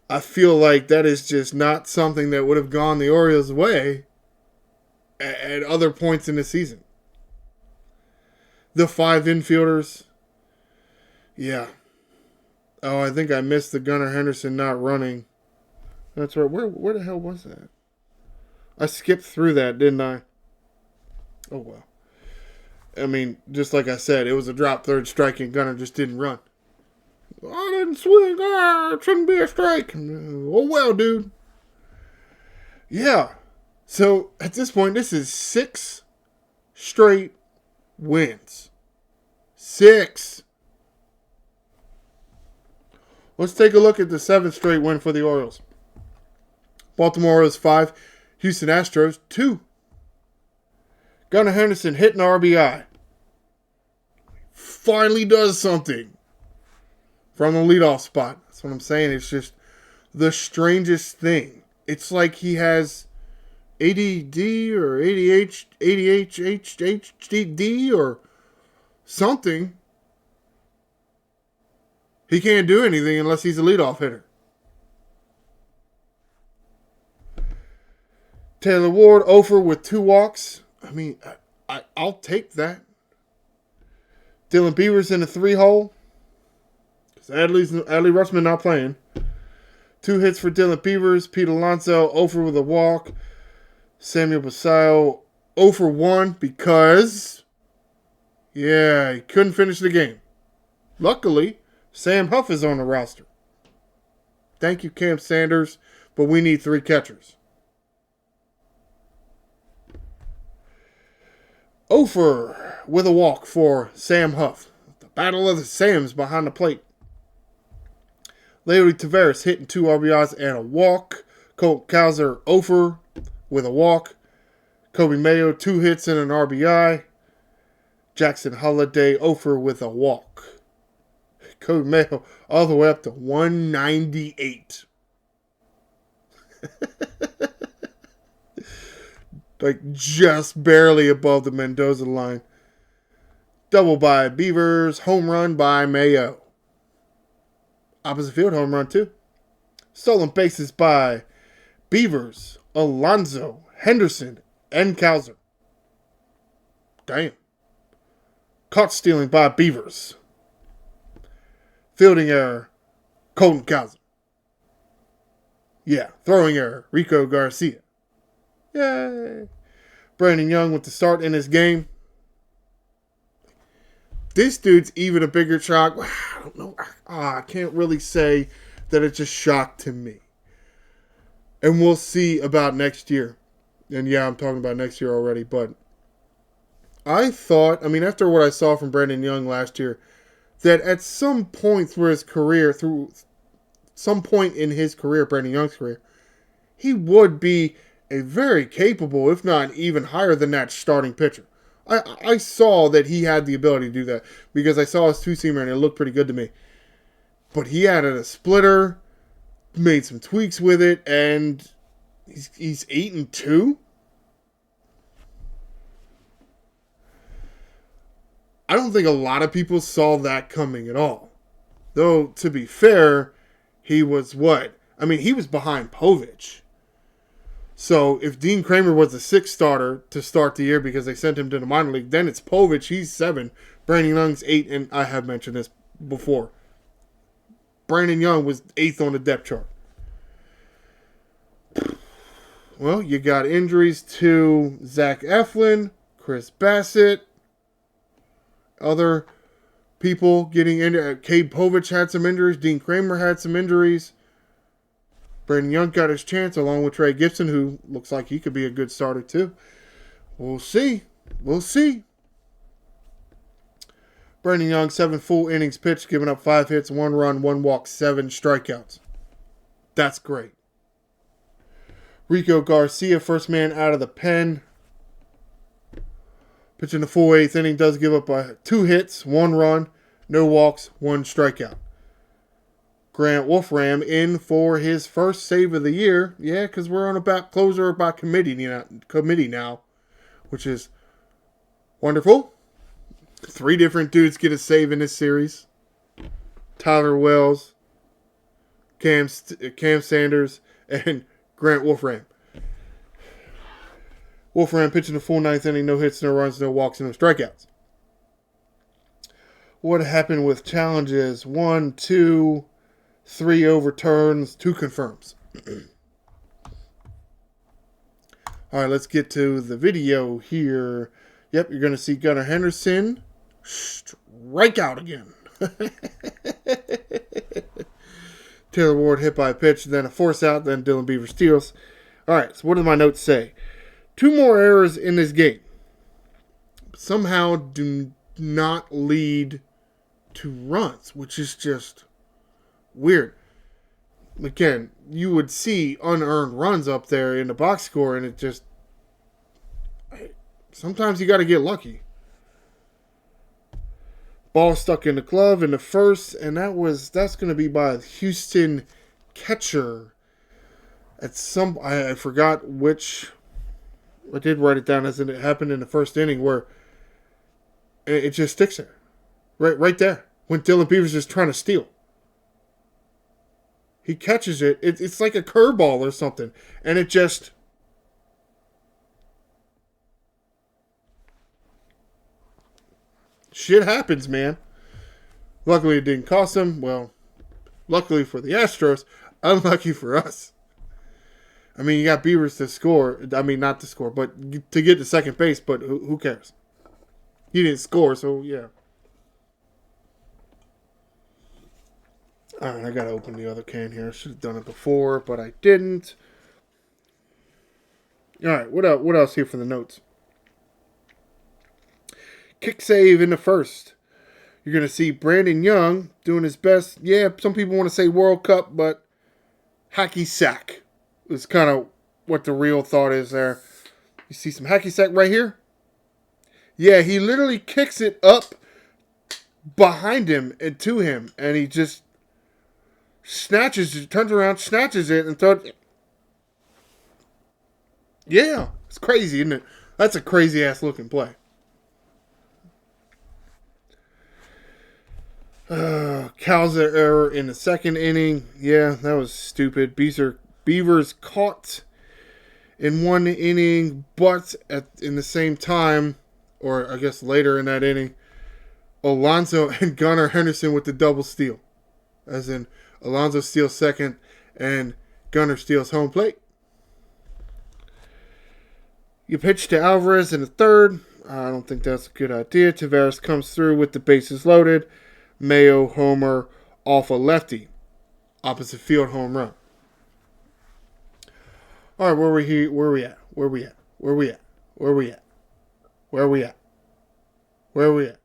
I feel like that is just not something that would have gone the Orioles' way at other points in the season. The 5 infielders. Yeah. Oh, I think I missed the Gunnar Henderson not running. That's right. Where the hell was that? I skipped through that, didn't I? Oh, well. I mean, just like I said, it was a drop third strike and Gunnar just didn't run. I didn't swing. It shouldn't be a strike. Oh, well, dude. Yeah. So, at this point, this is 6 straight wins. 6. Let's take a look at the 7th straight win for the Orioles. Baltimore Orioles 5, Houston Astros 2. Gunnar Henderson hitting RBI. Finally does something from the leadoff spot. That's what I'm saying. It's just the strangest thing. It's like he has ADD or ADHD or something. He can't do anything unless he's a leadoff hitter. Taylor Ward, 0 with 2 walks. I mean, I'll take that. Dylan Beavers in the 3-hole. Because Adley Rutschman not playing. 2 hits for Dylan Beavers. Pete Alonso, 0 with a walk. Samuel Basallo, 0 for 1 because, yeah, he couldn't finish the game. Luckily, Sam Huff is on the roster. Thank you, Cam Sanders, but we need 3 catchers. 0 with a walk for Sam Huff. The battle of the Sams behind the plate. Leody Taveras hitting 2 RBIs and a walk. Colt Kowser 0 with a walk. Kobe Mayo 2 hits and an RBI. Jackson Holliday 0 with a walk. Kobe Mayo all the way up to 198. Like just barely above the Mendoza line. Double by Beavers. Home run by Mayo. Opposite field home run too. Stolen bases by Beavers, Alonso, Henderson, and Kowser. Damn. Caught stealing by Beavers. Fielding error, Colton Kowser. Yeah, throwing error, Rico Garcia. Yay. Brandon Young with the start in this game. This dude's even a bigger shock. I don't know. I can't really say that it's a shock to me. And we'll see about next year. And yeah, I'm talking about next year already. But I thought, after what I saw from Brandon Young last year, that at some point through his career, Brandon Young's career, he would be a very capable, if not even higher than that, starting pitcher. I saw that he had the ability to do that because I saw his two-seamer and it looked pretty good to me. But he added a splitter, made some tweaks with it, and he's 8-2. I don't think a lot of people saw that coming at all. Though, to be fair, he was what? I mean, he was behind Povich. So, if Dean Kramer was the 6th starter to start the year because they sent him to the minor league, then it's Povich, he's 7. Brandon Young's 8, and I have mentioned this before. Brandon Young was 8th on the depth chart. Well, you got injuries to Zach Eflin, Chris Bassett, other people getting injured. Cade Povich had some injuries. Dean Kramer had some injuries. Brandon Young got his chance along with Trey Gibson, who looks like he could be a good starter too. We'll see. We'll see. Brandon Young, 7 full innings pitched, giving up 5 hits, 1 run, 1 walk, 7 strikeouts. That's great. Rico Garcia, first man out of the pen. Pitching the full 8th inning, does give up 2 hits, 1 run, no walks, 1 strikeout. Grant Wolfram in for his first save of the year. Yeah, because we're on a closer by committee now, which is wonderful. 3 different dudes get a save in this series. Tyler Wells, Cam Sanders, and Grant Wolfram. Wolfram pitching the full 9th inning, no hits, no runs, no walks, and no strikeouts. What happened with challenges? 1, 2, 3 overturns, 2 confirms. All right, let's get to the video here. Yep, you're going to see Gunnar Henderson strike out again. Taylor Ward hit by a pitch, then a force out, then Dylan Beaver steals. All right, so what do my notes say? 2 more errors in this game somehow do not lead to runs, which is just weird. Again, you would see unearned runs up there in the box score, and it just... sometimes you got to get lucky. Ball stuck in the glove in the first, and that's going to be by a Houston catcher. I forgot which... I did write it down as it happened in the first inning where it just sticks there. Right there. When Dylan Beaver's just trying to steal. He catches it. It's like a curveball or something. And it just... shit happens, man. Luckily it didn't cost him. Well, luckily for the Astros. Unlucky for us. I mean, you got Beavers to score. I mean, not to score, but to get to second base. But who cares? He didn't score, so yeah. All right, I got to open the other can here. I should have done it before, but I didn't. All right, what else here for the notes? Kick save in the first. You're going to see Brandon Young doing his best. Yeah, some people want to say World Cup, but hacky sack is kind of what the real thought is there. You see some hacky sack right here? Yeah, he literally kicks it up behind him and to him, and he just snatches it, turns around, snatches it, and throws it. Yeah, it's crazy, isn't it? That's a crazy-ass looking play. Cowser error in the second inning. Yeah, that was stupid. Beavers caught in one inning, but in the same time, or I guess later in that inning, Alonso and Gunnar Henderson with the double steal. As in, Alonso steals second and Gunnar steals home plate. You pitch to Alvarez in the third. I don't think that's a good idea. Tavares comes through with the bases loaded. Mayo homer off a lefty. Opposite field home run. All right, where are we at?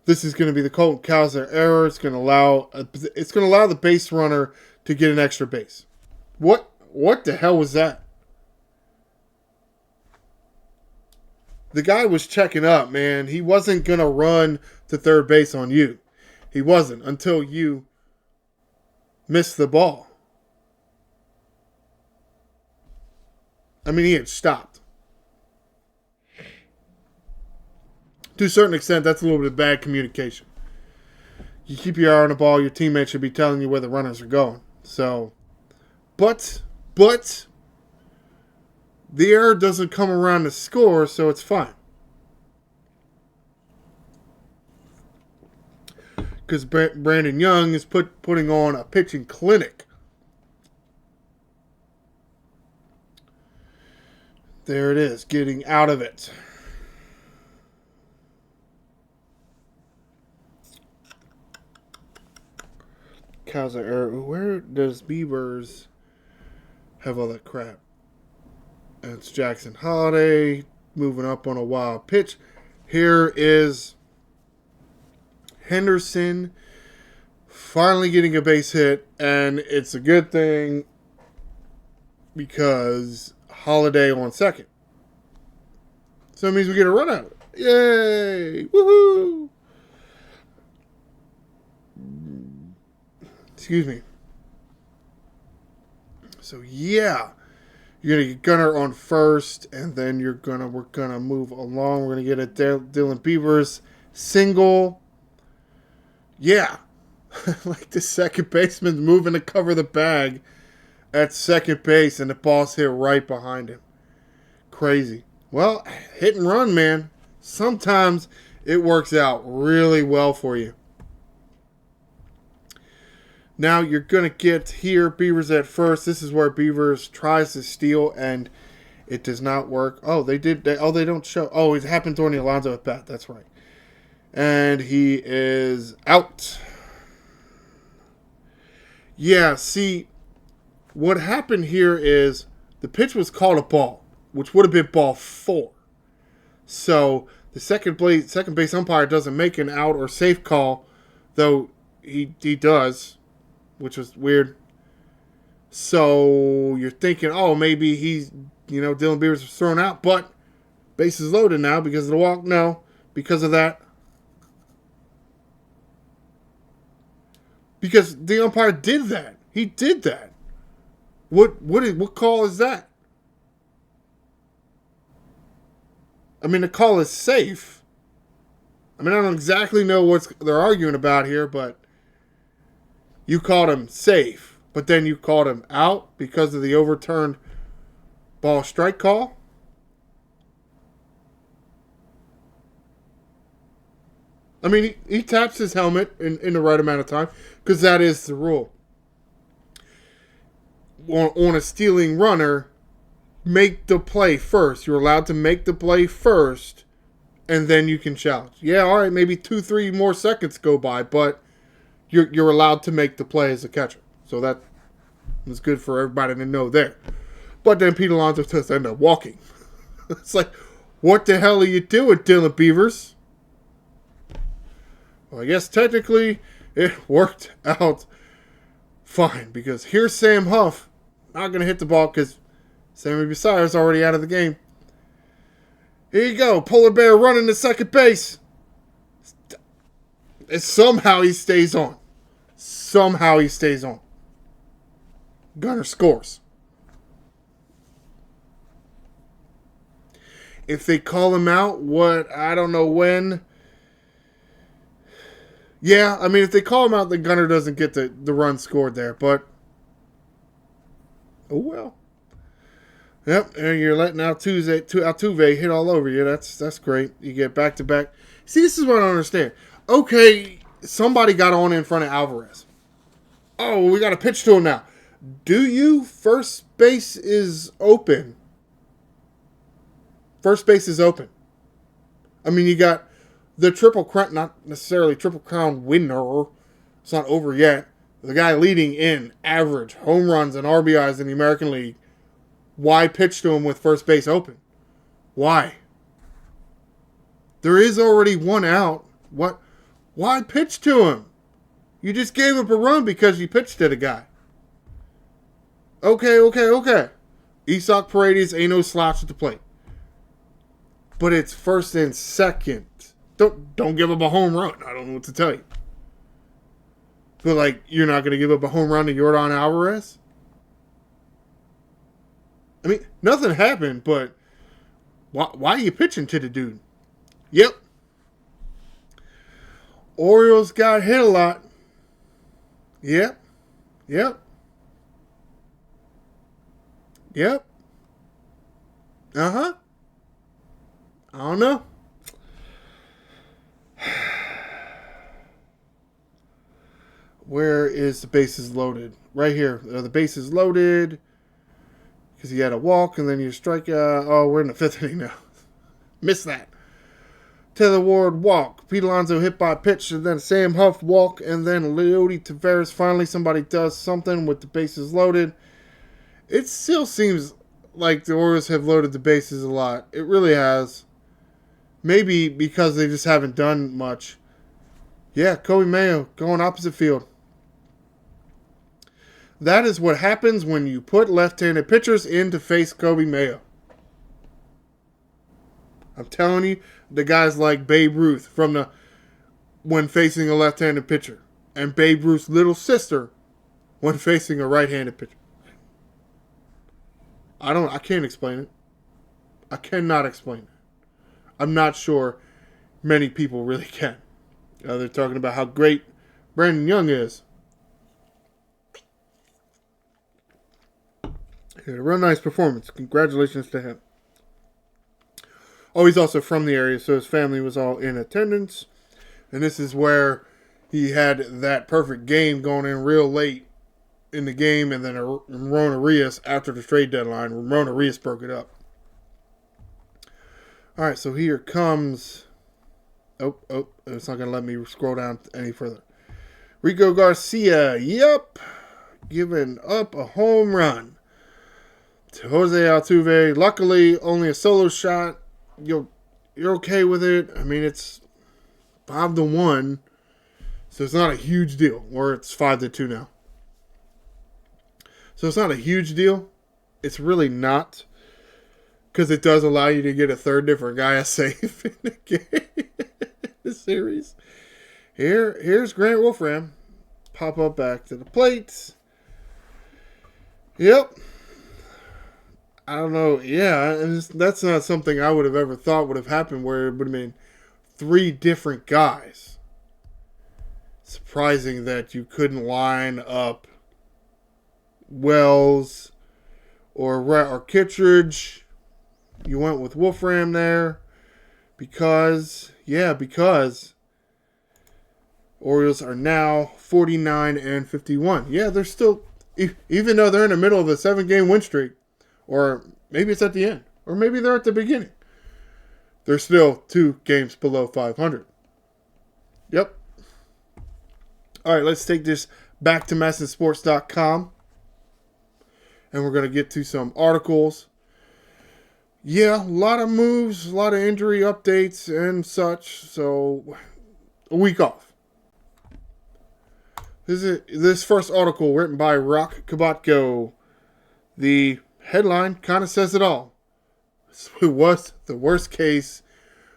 This is going to be the Colton Cowser error. It's going to allow the base runner to get an extra base. What What the hell was that? The guy was checking up, man. He wasn't going to run to third base on you. He wasn't until you missed the ball. I mean, he had stopped. To a certain extent, that's a little bit of bad communication. You keep your eye on the ball, your teammates should be telling you where the runners are going. So, but the error doesn't come around to score, so it's fine. Because Brandon Young is putting on a pitching clinic. There it is, getting out of it. Cows are error. Where does Beavers have all that crap? It's Jackson Holiday moving up on a wild pitch. Here is Henderson finally getting a base hit, and it's a good thing because Holiday on second. So it means we get a run out of it. Yay! Woohoo! Excuse me. So yeah, you're gonna get Gunnar on first, and then we're gonna move along. We're gonna get a Dylan Beavers single. Yeah, like the second baseman's moving to cover the bag at second base, and the ball's hit right behind him. Crazy. Well, hit and run, man. Sometimes it works out really well for you. Now you're going to get here, Beavers at first. This is where Beavers tries to steal, and it does not work. Oh, they don't show. Oh, it happened during the Alonso at bat. That's right. And he is out. Yeah, see, what happened here is the pitch was called a ball, which would have been ball 4. So the second base umpire doesn't make an out or safe call, though he does, which was weird. So you're thinking, oh, maybe Dylan Beavers was thrown out, but bases loaded now because of the walk. No, because of that. Because the umpire did that. He did that. What call is that? I mean, the call is safe. I mean, I don't exactly know what they're arguing about here, but you called him safe, but then you called him out because of the overturned ball strike call? I mean, he taps his helmet in the right amount of time because that is the rule. On a stealing runner, make the play first. You're allowed to make the play first, and then you can challenge. Yeah, all right, maybe 2-3 more seconds go by, but you're allowed to make the play as a catcher. So that was good for everybody to know there. But then Pete Alonso just ended up walking. It's like, what the hell are you doing, Dylan Beavers? Well, I guess technically it worked out fine because here's Sam Huff. Not going to hit the ball because Sammy Bassira's already out of the game. Here you go. Polar Bear running to second base. And somehow he stays on. Gunnar scores. If they call him out, I don't know when. Yeah, I mean, if they call him out, then Gunnar doesn't get the run scored there. But, oh well. Yep, and you're letting Altuve hit all over you. That's great. You get back-to-back. See, this is what I don't understand. Okay, somebody got on in front of Alvarez. Oh, we got to pitch to him now. Do you? First base is open. First base is open. I mean, you got the Triple Crown, not necessarily Triple Crown winner. It's not over yet. The guy leading in average home runs and RBIs in the American League. Why pitch to him with first base open? Why? There is already one out. What? Why pitch to him? You just gave up a run because you pitched at a guy. Okay. Isak Paredes ain't no slouch at the plate. But it's first and second. Don't give up a home run. I don't know what to tell you. But, like, you're not going to give up a home run to Yordan Alvarez? I mean, nothing happened, but why are you pitching to the dude? Yep. Orioles got hit a lot. Yep. Uh-huh. I don't know. Where is the bases loaded? Right here. The bases loaded. Because he had a walk and then you strike out. Oh, we're in the 5th inning now. Missed that. Taylor Ward walk. Pete Alonso hit by a pitch and then Sam Huff walk and then Leody Taveras. Finally somebody does something with the bases loaded. It still seems like the Orioles have loaded the bases a lot. It really has. Maybe because they just haven't done much. Yeah, Kobe Mayo going opposite field. That is what happens when you put left-handed pitchers in to face Kobe Mayo. I'm telling you, the guys like Babe Ruth when facing a left-handed pitcher, and Babe Ruth's little sister when facing a right-handed pitcher. I can't explain it. I cannot explain it. I'm not sure many people really can. They're talking about how great Brandon Young is. He had a real nice performance. Congratulations to him. Oh, he's also from the area, so his family was all in attendance. And this is where he had that perfect game going in real late in the game, and then Ramon Arias, after the trade deadline, Ramon Arias broke it up. All right, so here comes... Oh, it's not going to let me scroll down any further. Rico Garcia, giving up a home run to Jose Altuve. Luckily, only a solo shot. You're okay with it. I mean, it's 5-1, so it's not a huge deal. Or it's 5-2 now. So it's not a huge deal. It's really not, because it does allow you to get a third different guy a save in the game, the series. Here's Grant Wolfram. Pop up back to the plate. Yep. I don't know. Yeah, that's not something I would have ever thought would have happened, where it would have been 3 different guys. Surprising that you couldn't line up Wells or Kittredge. You went with Wolfram there because Orioles are now 49-51. Yeah, they're still, even though they're in the middle of a 7-game win streak, or maybe it's at the end, or maybe they're at the beginning, they're still 2 games below 500. Yep. All right, let's take this back to MASNsports.com, and we're going to get to some articles. Yeah, a lot of moves, a lot of injury updates and so a week off. This first article written by Rock Kabatko. The headline kind of says it all. It was the worst case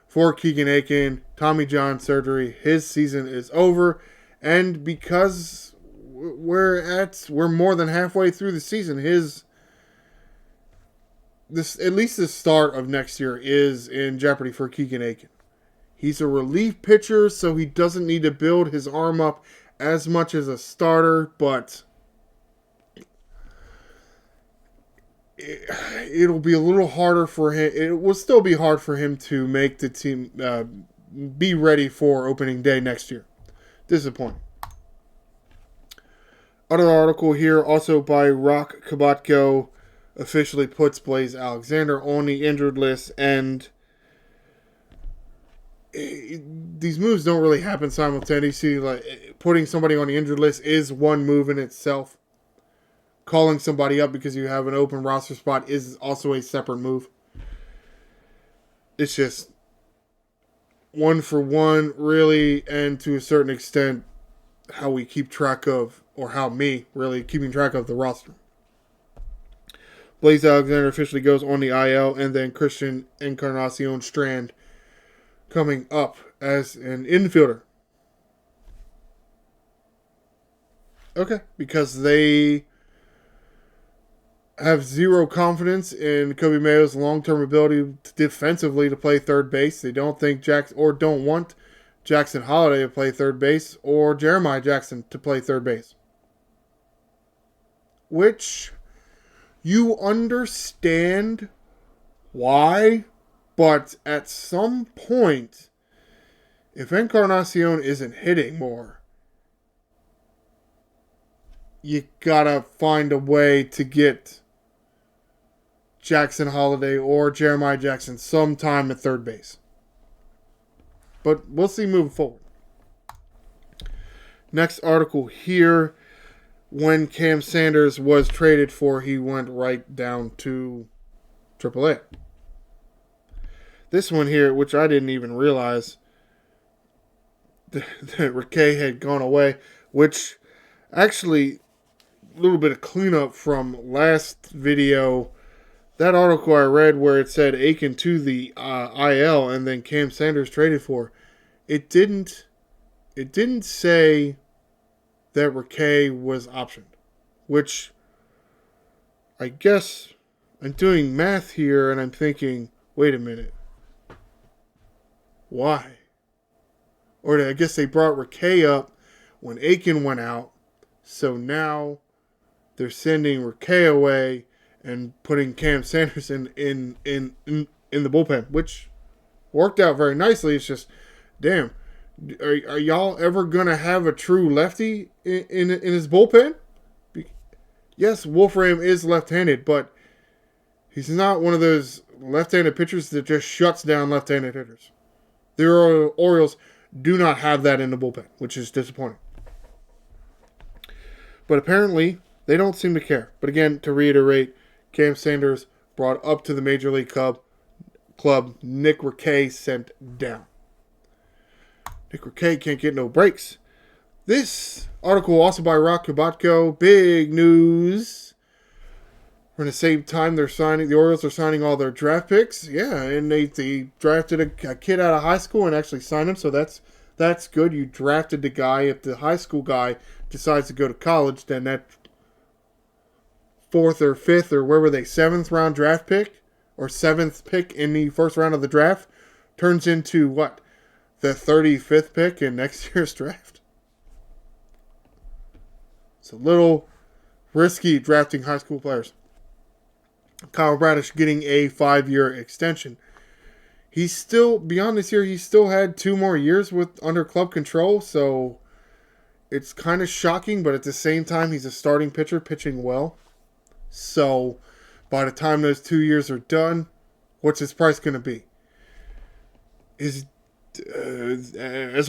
for Keegan Aiken. Tommy John surgery. His season is over. And because we're more than halfway through the season, at least the start of next year is in jeopardy for Keegan Aiken. He's a relief pitcher, so he doesn't need to build his arm up as much as a starter, but it'll be a little harder for him. It will still be hard for him to make the team be ready for opening day next year. Disappointing. Other article here, also by Rock Kabatko, officially puts Blaze Alexander on the injured list, and these moves don't really happen simultaneously. Like, putting somebody on the injured list is one move in itself. Calling somebody up because you have an open roster spot is also a separate move. It's just one for one, really, and to a certain extent, how we keep track of, or how me really keeping track of the roster. Blaze Alexander officially goes on the IL, and then Christian Encarnacion Strand coming up as an infielder. Okay, because they have zero confidence in Kobe Mayo's long-term ability defensively to play third base. They don't think don't want Jackson Holliday to play third base or Jeremiah Jackson to play third base. Which you understand why, but at some point, if Encarnacion isn't hitting more, you gotta find a way to get Jackson Holliday or Jeremiah Jackson sometime at third base. But we'll see moving forward. Next article here. When Cam Sanders was traded for, he went right down to AAA. This one here, which I didn't even realize that Rickey had gone away, which actually, a little bit of cleanup from last video. That article I read where it said Aiken to the IL and then Cam Sanders traded for, it didn't say that Rickey was optioned, which I guess I'm doing math here and I'm thinking, wait a minute, why? Or I guess they brought Rickey up when Aiken went out, so now they're sending Rickey away and putting Cam Sanders in the bullpen, which worked out very nicely. It's just, damn, are y'all ever going to have a true lefty in his bullpen? Yes, Wolfram is left-handed, but he's not one of those left-handed pitchers that just shuts down left-handed hitters. The Orioles do not have that in the bullpen, which is disappointing. But apparently, they don't seem to care. But again, to reiterate, Cam Sanders brought up to the Major League Club. Nick Rickey sent down. Nick Rickey can't get no breaks. This article also by Rock Kubatko. Big news. At the same time, the Orioles are signing all their draft picks. Yeah, and they drafted a kid out of high school and actually signed him. So that's good. You drafted the guy. If the high school guy decides to go to college, then that 4th or 5th or where were they, 7th round draft pick or 7th pick in the first round of the draft turns into what? The 35th pick in next year's draft. It's a little risky drafting high school players. Kyle Bradish getting a 5-year extension. He's still, beyond this year, he still had 2 more years under club control, so it's kind of shocking, but at the same time, he's a starting pitcher pitching well. So, by the time those 2 years are done, what's his price going to be? As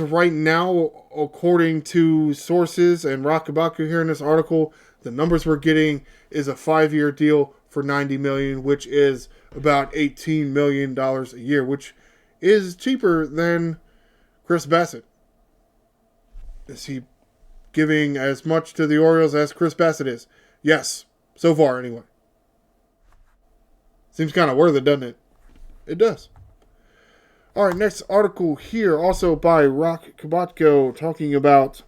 of right now, according to sources and Rockabaku here in this article, the numbers we're getting is a 5-year deal for $90 million, which is about $18 million a year, which is cheaper than Chris Bassett. Is he giving as much to the Orioles as Chris Bassett is? Yes. So far, anyway. Seems kind of worth it, doesn't it? It does. All right, next article here, also by Rock Kubatko, talking about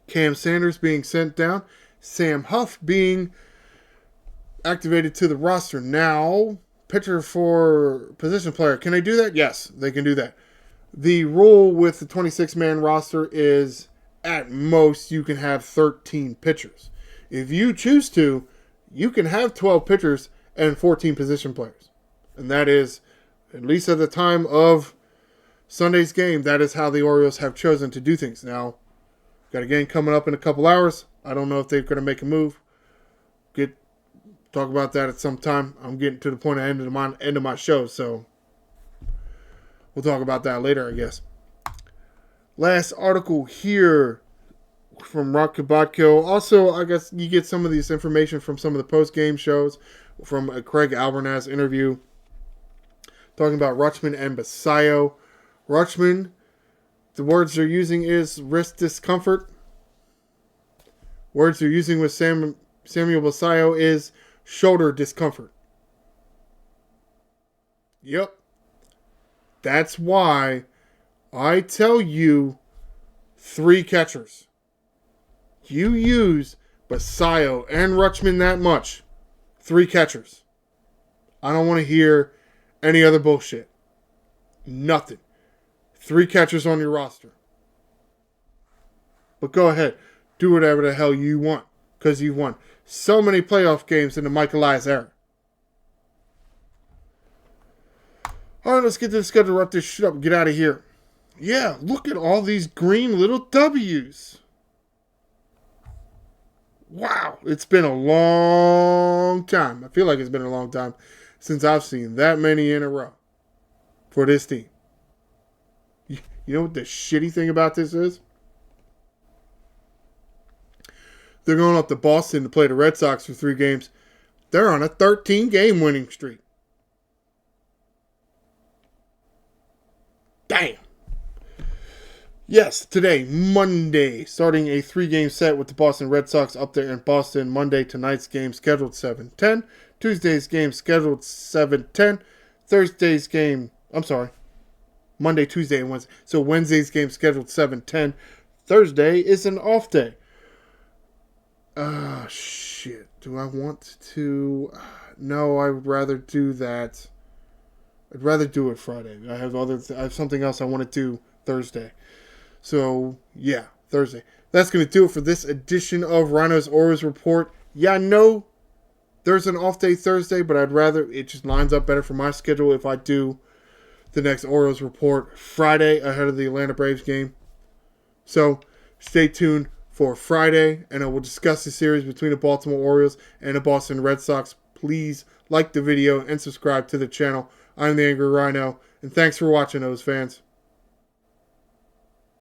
Cam Sanders being sent down, Sam Huff being activated to the roster. Now, pitcher for position player. Can they do that? Yes, they can do that. The rule with the 26-man roster is at most you can have 13 pitchers. If you choose to, you can have 12 pitchers and 14 position players. And that is, at least at the time of Sunday's game, that is how the Orioles have chosen to do things. Now, got a game coming up in a couple hours. I don't know if they're going to make a move. Talk about that at some time. I'm getting to the point of end of my show, so we'll talk about that later, I guess. Last article here from Rock Kubatko. Also, I guess you get some of this information from some of the post-game shows, from a Craig Albernaz interview, talking about Rutschman and Basayo. Rutschman, the words they're using is wrist discomfort. Words they're using with Samuel Basayo is shoulder discomfort. Yep. That's why I tell you 3 catchers. You use Basayo and Rutschman that much. 3 catchers. I don't want to hear any other bullshit. Nothing. 3 catchers on your roster. But go ahead. Do whatever the hell you want. Because you've won so many playoff games in the Mike Elias era. Alright, let's get to the schedule. Wrap this shit up and get out of here. Yeah, look at all these green little W's. Wow, it's been a long time. I feel like it's been a long time since I've seen that many in a row for this team. You know what the shitty thing about this is? They're going up to Boston to play the Red Sox for 3 games. They're on a 13-game winning streak. Damn. Yes, today, Monday, starting a 3-game set with the Boston Red Sox up there in Boston. Monday, tonight's game scheduled 7:10. Tuesday's game scheduled 7:10. Thursday's game, Monday, Tuesday, and Wednesday. So Wednesday's game scheduled 7:10. Thursday is an off day. Shit. Do I want to? No, I would rather do that. I'd rather do it Friday. I have something else I want to do Thursday. So, yeah, Thursday. That's going to do it for this edition of Ryno's Orioles Report. Yeah, I know there's an off day Thursday, but I'd rather, it just lines up better for my schedule if I do the next Orioles Report Friday ahead of the Atlanta Braves game. So, stay tuned for Friday, and I will discuss the series between the Baltimore Orioles and the Boston Red Sox. Please like the video and subscribe to the channel. I'm the Angry Ryno, and thanks for watching, O's fans.